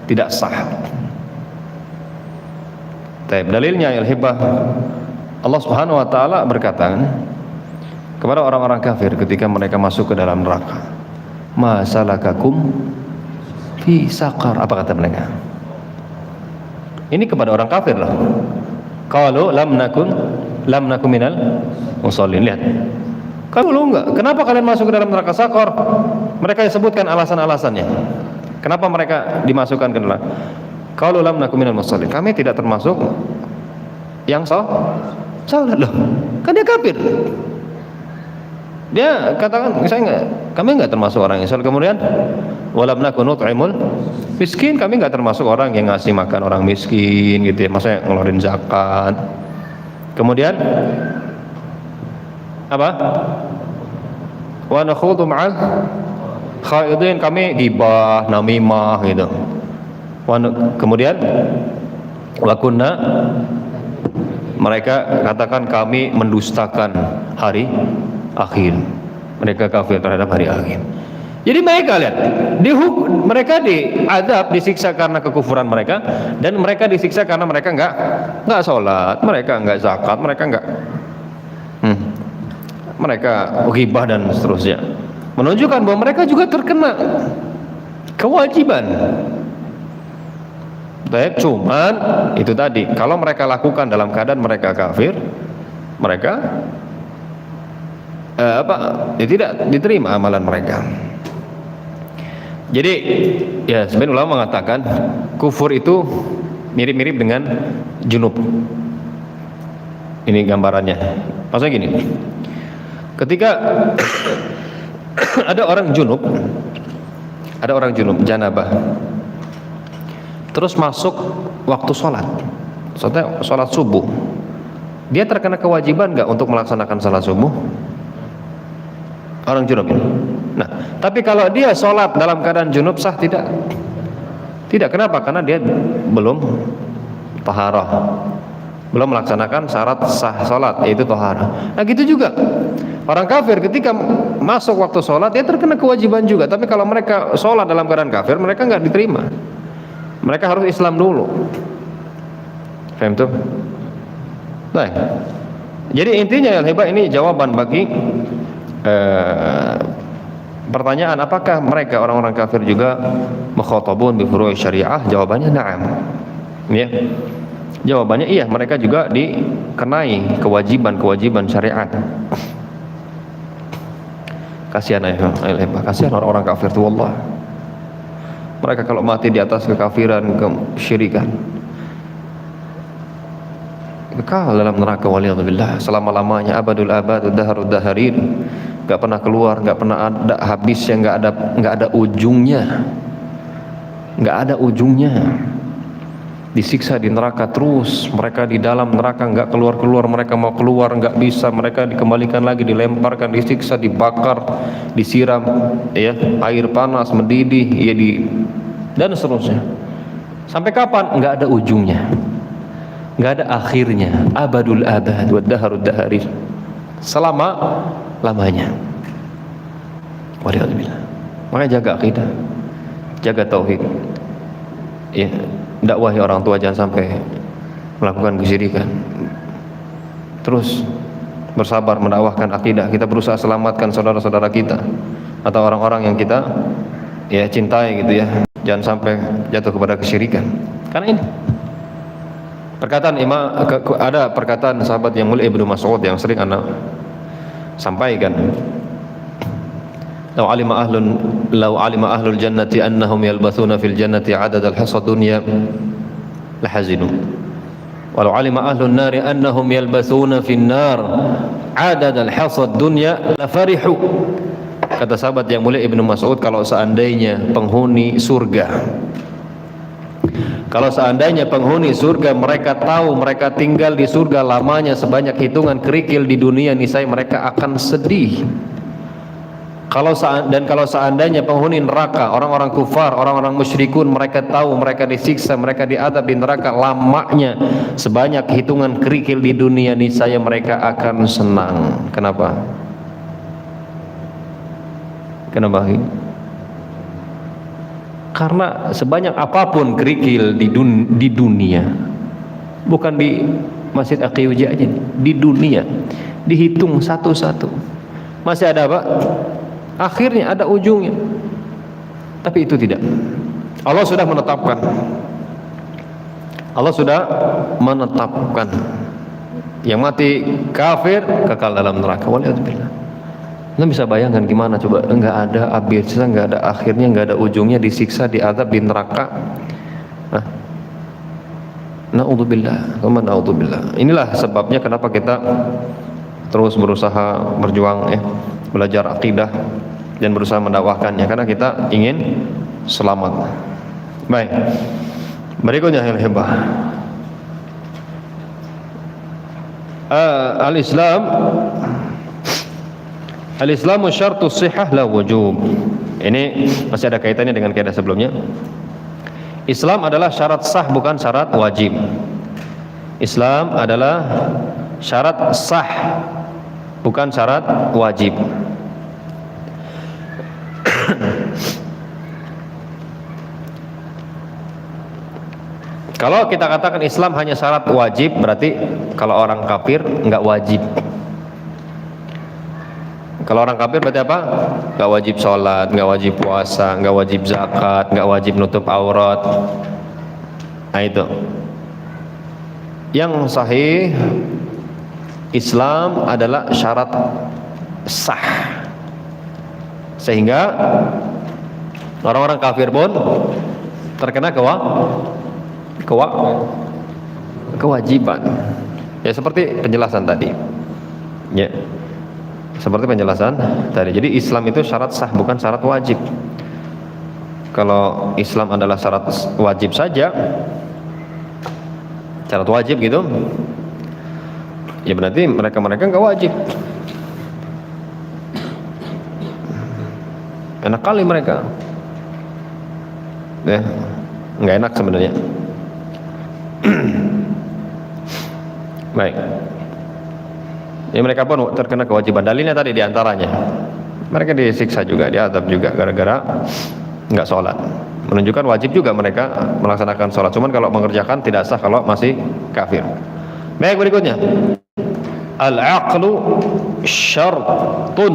Tidak sah. Dalilnya al-hibah, Allah Subhanahu wa taala berkata kepada orang-orang kafir ketika mereka masuk ke dalam neraka, "Ma salakakum fi saqar?" Apa kata mereka? Ini kepada orang kafir lah. Qalu lam nakun minal musallin. Lihat. Kalau enggak, kenapa kalian masuk ke dalam neraka Saqar? Mereka sebutkan alasan-alasannya. Kenapa mereka dimasukkan ke dalam? Qalu lam nakun minal musallin. Kami tidak termasuk yang salat loh. Kan dia kafir. Dia katakan, kami enggak termasuk orang yang salat. Kemudian walam nakun nut'imul miskin, kami enggak termasuk orang yang ngasih makan orang miskin gitu ya, maksudnya ngeluarin zakat. Kemudian apa? Wa nakhudu ma'al khaidin, kami ghibah, namimah gitu. Kemudian wa kunna, mereka katakan kami mendustakan hari akhir. Mereka kafir terhadap hari akhir. Jadi mereka lihat, mereka diazab, disiksa karena kekufuran mereka, dan mereka disiksa karena mereka enggak sholat, mereka enggak zakat, mereka enggak mereka ghibah dan seterusnya. Menunjukkan bahwa mereka juga terkena kewajiban. Baik, cuman itu tadi, kalau mereka lakukan dalam keadaan mereka kafir, mereka tidak diterima amalan mereka. Jadi ya sebenarnya ulama mengatakan kufur itu mirip-mirip dengan junub. Ini gambarannya. Maksudnya gini, ketika ada orang junub janabah, terus masuk waktu sholat subuh, dia terkena kewajiban nggak untuk melaksanakan sholat subuh? Orang junub ini. Nah, tapi kalau dia sholat dalam keadaan junub sah tidak? Tidak. Kenapa? Karena dia belum taharah, belum melaksanakan syarat sah sholat, yaitu taharah. Nah gitu juga orang kafir ketika masuk waktu sholat dia terkena kewajiban juga. Tapi kalau mereka sholat dalam keadaan kafir, mereka nggak diterima. Mereka harus Islam dulu. Paham tuh? Nah, jadi intinya al-hibah ini jawaban bagi pertanyaan apakah mereka orang-orang kafir juga mukhatabun bi furu' syariah? Jawabannya na'am. Ya. Jawabannya iya, mereka juga dikenai kewajiban syariat. Kasihan kasihan orang-orang kafir itu, wallah. Mereka kalau mati di atas kekafiran, kesyirikan, kekal dalam neraka waliyadzubillah selama-lamanya, abadul abad, daharud daharin. Gak pernah keluar, gak pernah ada habisnya, gak ada ujungnya, gak ada ujungnya. disiksa di neraka terus, mereka di dalam neraka nggak keluar-keluar, mereka mau keluar nggak bisa, mereka dikembalikan lagi, dilemparkan, disiksa, dibakar, disiram ya air panas mendidih ya dan seterusnya. Sampai kapan? Nggak ada ujungnya, nggak ada akhirnya. Abadul abad wa daharud dahari, selama lamanya. Waliyadzubillah. Makanya jaga akidah, jaga tauhid ya. Dakwahi orang tua, jangan sampai melakukan kesyirikan. Terus bersabar mendakwahkan akidah. Kita berusaha selamatkan saudara-saudara kita atau orang-orang yang kita ya cintai gitu ya. Jangan sampai jatuh kepada kesyirikan. Karena ini perkataan ada perkataan sahabat yang mulia Ibnu Mas'ud yang sering anak sampaikan. Law alima ahlul jannati annahum yalbathuna fil jannati adad al-hasa dunya lahazinu. Walau alima ahlun nari annahum yalbathuna fin nar adad al-hasa dunya lafarihu. Kata sahabat yang mulia Ibnu Mas'ud, kalau seandainya penghuni surga mereka tahu mereka tinggal di surga lamanya sebanyak hitungan kerikil di dunia, niscaya mereka akan sedih. Kalau seandainya penghuni neraka, orang-orang kufar, orang-orang musyrikun, mereka tahu mereka disiksa, mereka diadab di neraka lamanya sebanyak hitungan kerikil di dunia, niscaya mereka akan senang. Kenapa? Karena sebanyak apapun kerikil di dunia, bukan di Masjid Aqiyuji aja, di dunia dihitung satu-satu, masih ada apa? Akhirnya ada ujungnya. Tapi itu tidak. Allah sudah menetapkan yang mati kafir kekal dalam neraka. Waliyadzubillah. Anda bisa bayangkan gimana coba, enggak ada habisnya, enggak ada akhirnya, enggak ada ujungnya, disiksa, diazab di neraka. Na'udzubillah. Inilah sebabnya kenapa kita terus berusaha berjuang ya, belajar akidah dan berusaha mendakwahkannya, karena kita ingin selamat. Baik, berikutnya yang hebat, al-Islamu syartus sihah la wujub. Ini masih ada kaitannya dengan kaidah sebelumnya. Islam adalah syarat sah, bukan syarat wajib. Islam adalah syarat sah, bukan syarat wajib. Kalau kita katakan Islam hanya syarat wajib, berarti kalau orang kafir nggak wajib. Kalau orang kafir berarti apa? Nggak wajib sholat, nggak wajib puasa, nggak wajib zakat, nggak wajib nutup aurat. Nah itu. Yang sahih, Islam adalah syarat sah, sehingga orang-orang kafir pun terkena kewajiban. Ya seperti penjelasan tadi. Ya. Seperti penjelasan tadi. Jadi Islam itu syarat sah, bukan syarat wajib. Kalau Islam adalah syarat wajib saja, syarat wajib gitu, ya berarti mereka nggak wajib. Enak kali mereka, ya nggak enak sebenarnya. Baik, ya mereka pun terkena kewajiban. Dalilnya tadi diantaranya, mereka disiksa juga, diazab juga gara-gara nggak sholat. Menunjukkan wajib juga mereka melaksanakan sholat. Cuman kalau mengerjakan tidak sah kalau masih kafir. Baik, berikutnya, al-aqlu syartun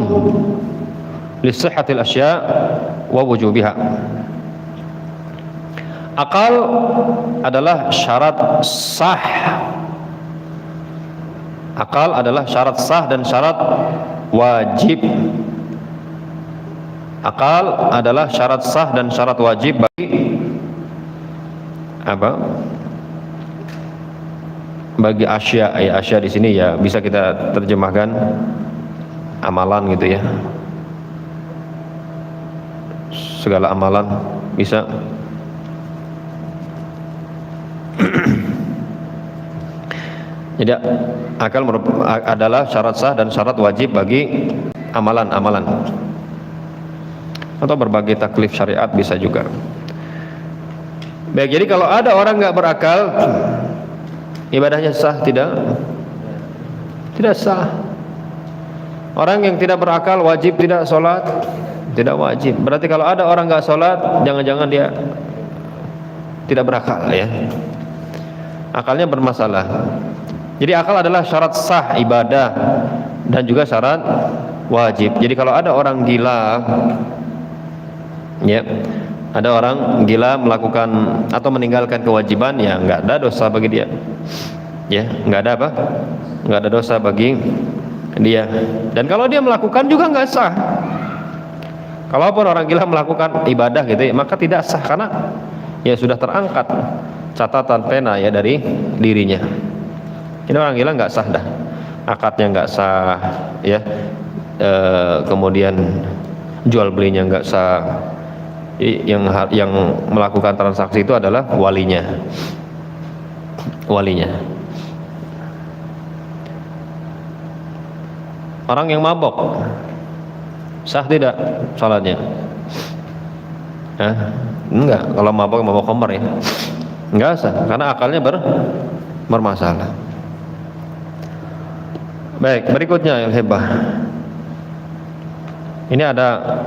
li sihhatil asya' wa wujubiha. Akal adalah syarat sah. Akal adalah syarat sah dan syarat wajib. Akal adalah syarat sah dan syarat wajib bagi apa? Bagi asya. Ya, asya di sini ya bisa kita terjemahkan amalan gitu ya. Segala amalan bisa. Jadi akal adalah syarat sah dan syarat wajib bagi amalan-amalan atau berbagai taklif syariat bisa juga. Baik, jadi kalau ada orang nggak berakal, ibadahnya sah tidak? Tidak sah. Orang yang tidak berakal wajib tidak sholat? Tidak wajib. Berarti kalau ada orang nggak sholat, jangan-jangan dia tidak berakal ya. Akalnya bermasalah. Jadi akal adalah syarat sah ibadah dan juga syarat wajib. Jadi kalau ada orang gila, ya, ada orang gila melakukan atau meninggalkan kewajiban, ya nggak ada dosa bagi dia. Ya, nggak ada apa? Nggak ada dosa bagi dia. Dan kalau dia melakukan juga nggak sah. Kalaupun orang gila melakukan ibadah gitu, maka tidak sah karena ya sudah terangkat catatan pena ya dari dirinya. Ini orang gila nggak sah dah, akadnya nggak sah, ya, kemudian jual belinya nggak sah. Yang melakukan transaksi itu adalah walinya. Orang yang mabok sah tidak salatnya? Enggak. Kalau mabok khamr ya enggak sah karena akalnya bermasalah. Baik, berikutnya yang hebah. Ini ada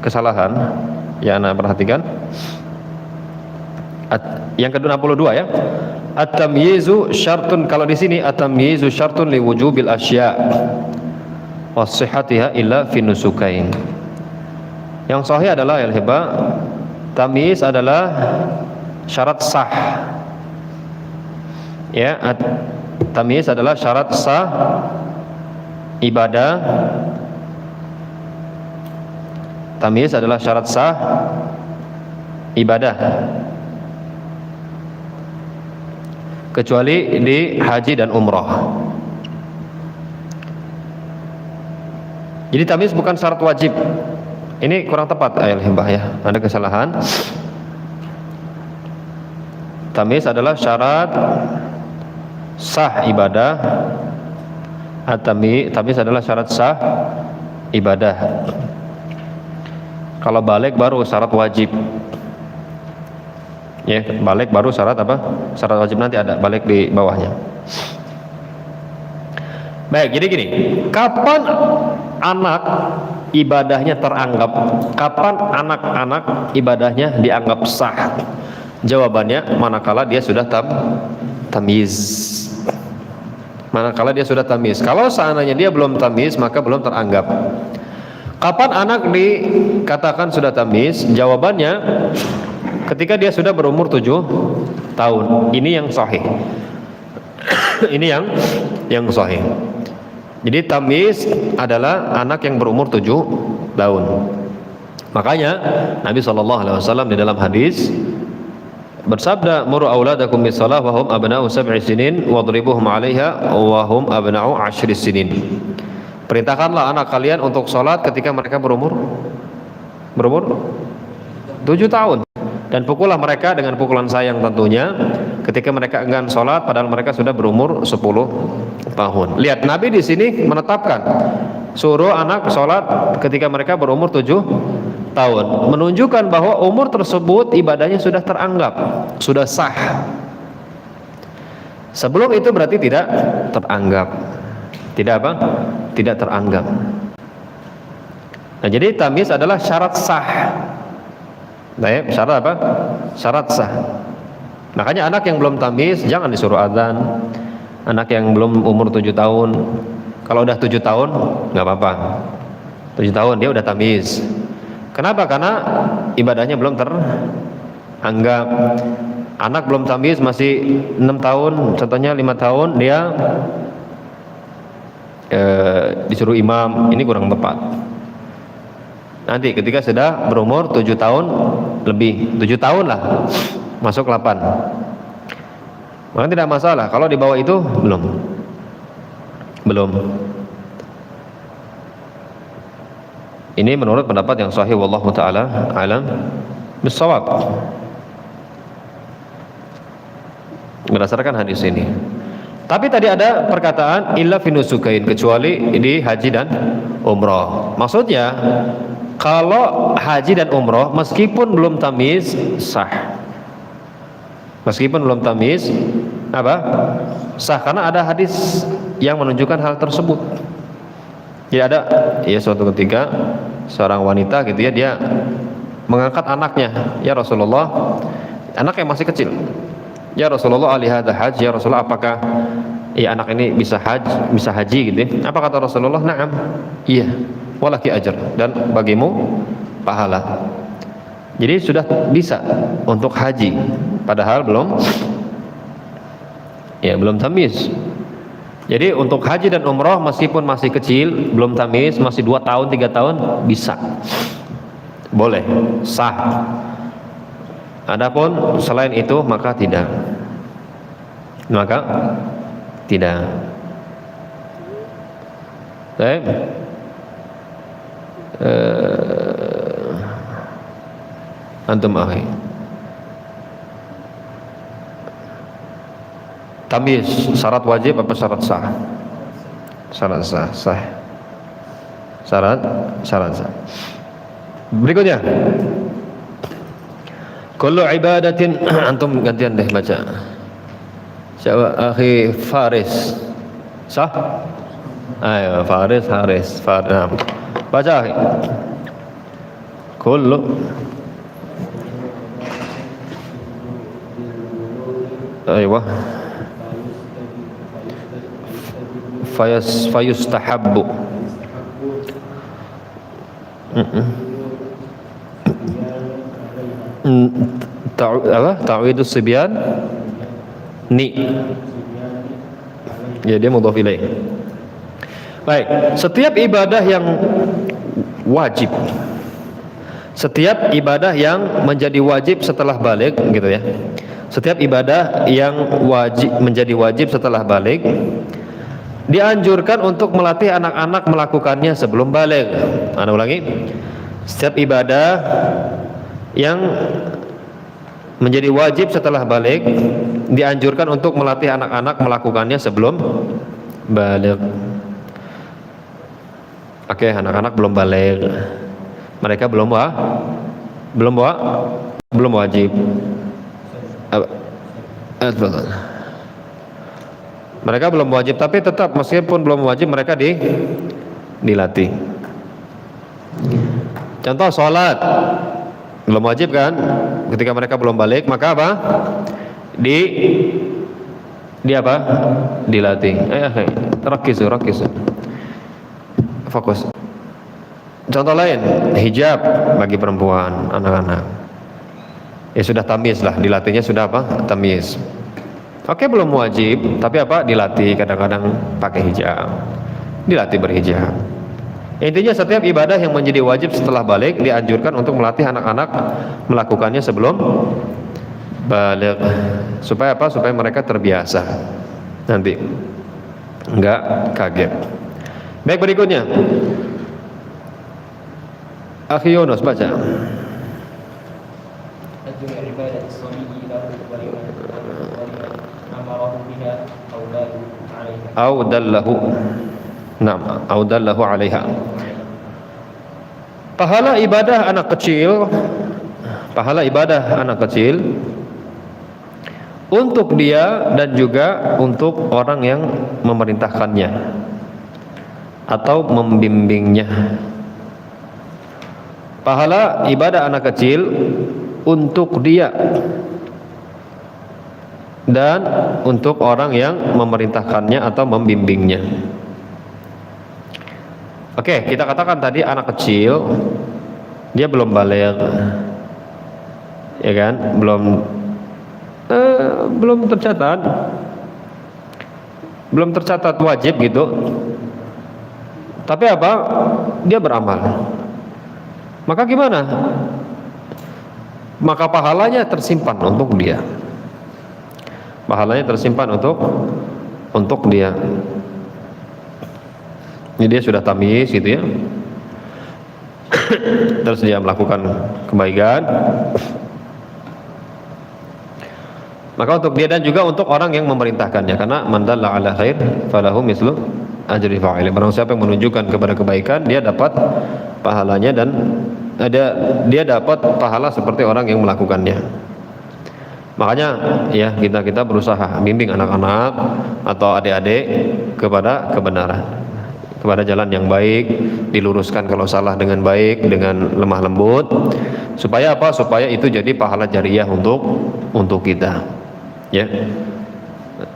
kesalahan ya, Anda perhatikan. Yang ke-62 ya. At-tamyizu syartun, kalau di sini at-tamyizu syartun li wujubil asya' wa sihhatiha illa fi nusukain. Yang sahih adalah al-hibah, tamyiz adalah syarat sah. Ya, tamyiz adalah syarat sah ibadah. Tamyiz adalah syarat sah ibadah, kecuali di haji dan umrah. Jadi tamyiz bukan syarat wajib. Ini kurang tepat ayat hibah ya, ada kesalahan. Tamyiz adalah syarat sah ibadah. Tamyiz adalah syarat sah ibadah. Kalau balik baru syarat wajib. Ya, balik baru syarat apa? Syarat wajib nanti ada balik di bawahnya. Baik, jadi gini, kapan anak ibadahnya teranggap? Kapan anak-anak ibadahnya dianggap sah? Jawabannya manakala dia sudah tamyiz. Manakala dia sudah tamyiz. Kalau seandainya dia belum tamyiz, maka belum teranggap. Kapan anak dikatakan sudah tamyiz? Jawabannya ketika dia sudah berumur 7 tahun. Ini yang sahih. Ini yang sahih. Jadi tamyiz adalah anak yang berumur 7 tahun. Makanya Nabi SAW di dalam hadis bersabda, muru auladakum bis-shalah wa hum abna'u 7 sinin wadribuhum 'alaiha wa hum abna'u 10 sinin. Perintahkanlah anak kalian untuk sholat ketika mereka berumur 7 tahun, dan pukullah mereka dengan pukulan sayang tentunya ketika mereka enggan sholat padahal mereka sudah berumur 10 tahun. Lihat, Nabi di sini menetapkan suruh anak sholat ketika mereka berumur 7 tahun, menunjukkan bahwa umur tersebut ibadahnya sudah teranggap, sudah sah. Sebelum itu berarti tidak teranggap. Tidak apa? Tidak teranggap. Nah, jadi tamyiz adalah syarat sah. Baik, syarat apa? Syarat sah. Makanya anak yang belum tamyiz jangan disuruh azan. Anak yang belum umur 7 tahun, kalau udah 7 tahun nggak apa-apa. 7 tahun dia udah tamyiz. Kenapa? Karena ibadahnya belum teranggap. Anak belum tamyiz masih 6 tahun, contohnya 5 tahun dia disuruh imam, ini kurang tepat. Nanti ketika sudah berumur 7 tahun lebih, 7 tahun lah, masuk 8, maka tidak masalah. Kalau di bawah itu belum. Ini menurut pendapat yang sahih, wallahu taala alam bissawab. berdasarkan hadis ini. Tapi tadi ada perkataan illa finusukain, kecuali di haji dan umroh. Maksudnya kalau haji dan umroh meskipun belum tamyiz sah. Meskipun belum tamyiz apa? Sah, karena ada hadis yang menunjukkan hal tersebut. Jadi ada ya suatu ketika seorang wanita gitu ya, dia mengangkat anaknya, ya Rasulullah, anak yang masih kecil. Ya Rasulullah, alihada haji, ya Rasulullah, apakah ya anak ini bisa haji gitu ya? Apa kata Rasulullah? Na'am, iya, walaki ajar, dan bagimu pahala. Jadi sudah bisa untuk haji, padahal belum tamyiz. Jadi untuk haji dan umroh meskipun masih kecil, belum tamyiz, masih 2 tahun 3 tahun, bisa, boleh, sah. Adapun selain itu maka tidak. Baik. Antum akhi. Tamyiz syarat wajib apa syarat sah? Syarat sah. Syarat sah. Berikutnya. Kullu ibadatin antum gantian deh baca. Siapa? Akhi Faris. Sah? Ayo Faris. Nah. Baca akhi. Kullu aywa fayustahabbu ta'widus sibyan ni, ya dia mudhaf ilaih. Baik, setiap ibadah yang wajib, setiap ibadah yang menjadi wajib setelah balik gitu ya, setiap ibadah yang menjadi wajib setelah balik dianjurkan untuk melatih anak-anak melakukannya sebelum balik. Ana ulangi, setiap ibadah yang menjadi wajib setelah balik dianjurkan untuk melatih anak-anak melakukannya sebelum balik. Oke, anak-anak belum balik, mereka belum wajib. Mereka belum wajib, tapi tetap meskipun belum wajib mereka dilatih. Contoh sholat belum wajib kan, ketika mereka belum balik, maka apa? Dilatih. Rakisu. Fokus. Contoh lain, hijab bagi perempuan, anak-anak. Ya sudah tamyiz lah, dilatihnya sudah apa? Tamyiz. Oke, belum wajib, tapi apa? Dilatih, kadang-kadang pakai hijab, dilatih berhijab. Intinya setiap ibadah yang menjadi wajib setelah balik dianjurkan untuk melatih anak-anak melakukannya sebelum balik. Supaya apa? Supaya mereka terbiasa, nanti enggak kaget. Baik, berikutnya Akhi Yunus baca. Audallahu alaiha. Pahala ibadah anak kecil untuk dia dan juga untuk orang yang memerintahkannya atau membimbingnya. Pahala ibadah anak kecil untuk dia dan untuk orang yang memerintahkannya atau membimbingnya. Oke, kita katakan tadi anak kecil, dia belum balik, ya kan? Belum tercatat wajib gitu. Tapi apa? Dia beramal. Maka gimana? Maka pahalanya tersimpan untuk dia. Pahalanya tersimpan untuk dia. Jadi dia sudah tamyiz gitu ya. Terus dia melakukan kebaikan. Maka untuk dia dan juga untuk orang yang memerintahkannya, karena man dalla ala khair falahu mislu ajri fa'il. Barang siapa yang menunjukkan kepada kebaikan, dia dapat pahalanya dan dia dapat pahala seperti orang yang melakukannya. Makanya ya kita berusaha bimbing anak-anak atau adik-adik kepada kebenaran, kepada jalan yang baik, diluruskan kalau salah dengan baik, dengan lemah lembut. Supaya apa? Supaya itu jadi pahala jariah untuk kita. Ya.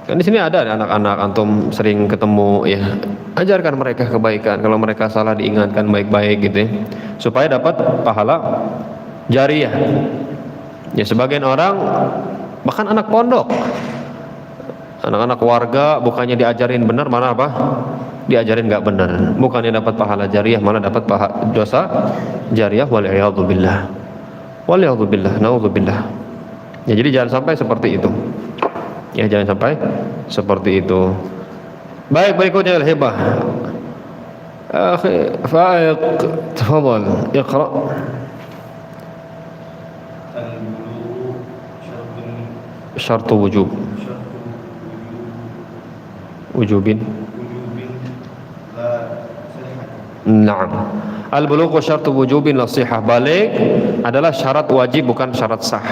Kan di sini ada anak-anak antum sering ketemu ya. Ajarkan mereka kebaikan, kalau mereka salah diingatkan baik-baik gitu ya. Supaya dapat pahala jariah. Ya, sebagian orang bahkan anak pondok, anak-anak warga bukannya diajarin benar, malah apa? Diajarin nggak benar. Bukannya dapat pahala jariah, malah dapat dosa jariah. Waliyadzubillah. Waliyadzubillah, naudzubillah. Ya, jadi jangan sampai seperti itu. Ya, jangan sampai seperti itu. Baik, berikutnya al-hibah. Akhi Faiq, tafadhal, iqra. Syartu wujub. Wujubin. Naam. Al-bulughu syartu wujubin la sihah. Balik adalah syarat wajib, bukan syarat sah.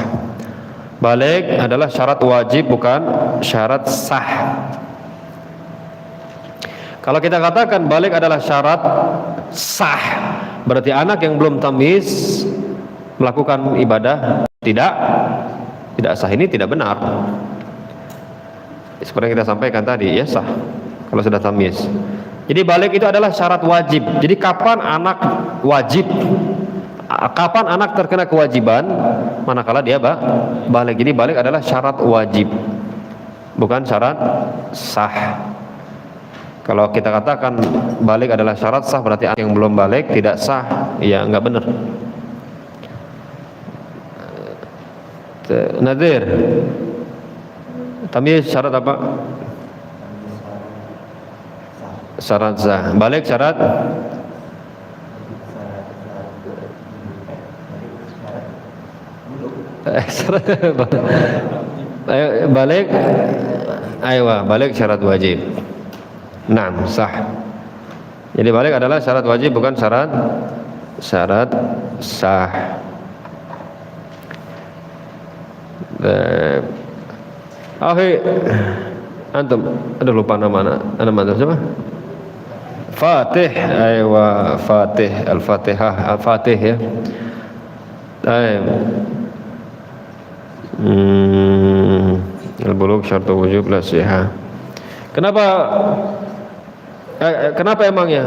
Balik adalah syarat wajib, bukan syarat sah. Kalau kita katakan balik adalah syarat sah, berarti anak yang belum tamyiz melakukan ibadah tidak sah. Ini tidak benar. Seperti yang kita sampaikan tadi, ya sah kalau sudah tamyiz. Jadi balik itu adalah syarat wajib. Jadi kapan anak wajib? Kapan anak terkena kewajiban? Manakala dia balik. Jadi balik adalah syarat wajib, bukan syarat sah. Kalau kita katakan balik adalah syarat sah, berarti anak yang belum balik tidak sah. Ya, enggak benar. Nadir, tamyiz syarat apa? Syarat sah. Balik syarat balik. Balik syarat wajib. Naam, sah. Jadi balik adalah syarat wajib, bukan syarat sah. Akhi antum, ada lupa nama antum siapa? Fatih. Fatih, Al-Fatihah, Al-Fatih ya. Al-bulugh syartu wujub la sihah. Kenapa emangnya?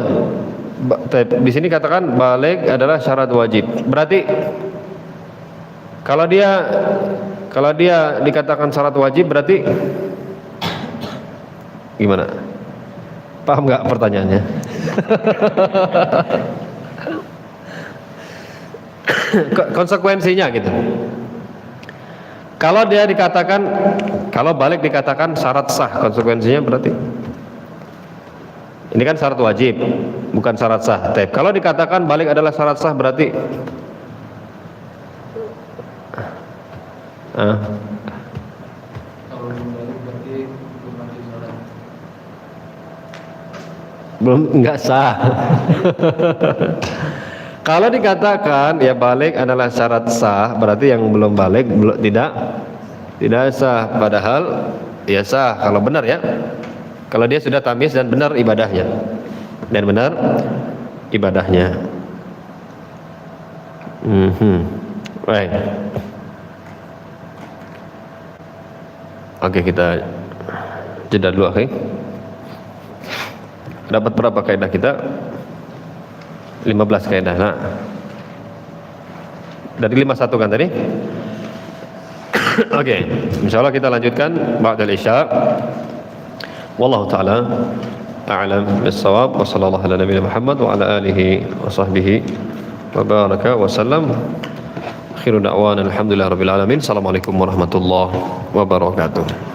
Di sini katakan balik adalah syarat wajib. Berarti kalau dia dikatakan syarat wajib, berarti gimana? Paham nggak pertanyaannya? Konsekuensinya gitu. Kalau balik dikatakan syarat sah, konsekuensinya berarti ini kan syarat wajib, bukan syarat sah. Kalau dikatakan balik adalah syarat sah, berarti enggak sah. Kalau dikatakan ya balik adalah syarat sah, berarti yang belum balik tidak sah. Padahal ya sah kalau benar ya. Kalau dia sudah tamyiz dan benar ibadahnya. Baik. Oke, kita jeda dulu, akhi. Dapat berapa kaidah kita? 15 kaidah. Nah, dari 51 kan tadi? Oke, insyaallah kita lanjutkan ba'dal isya. Wallahu taala a'lam bis-shawab wa sallallahu ala nabiyina Muhammad wa ala alihi wa sahbihi wa baraka wa sallam. Akhiru da'wana alhamdulillahirabbil alamin. Assalamualaikum warahmatullahi wabarakatuh.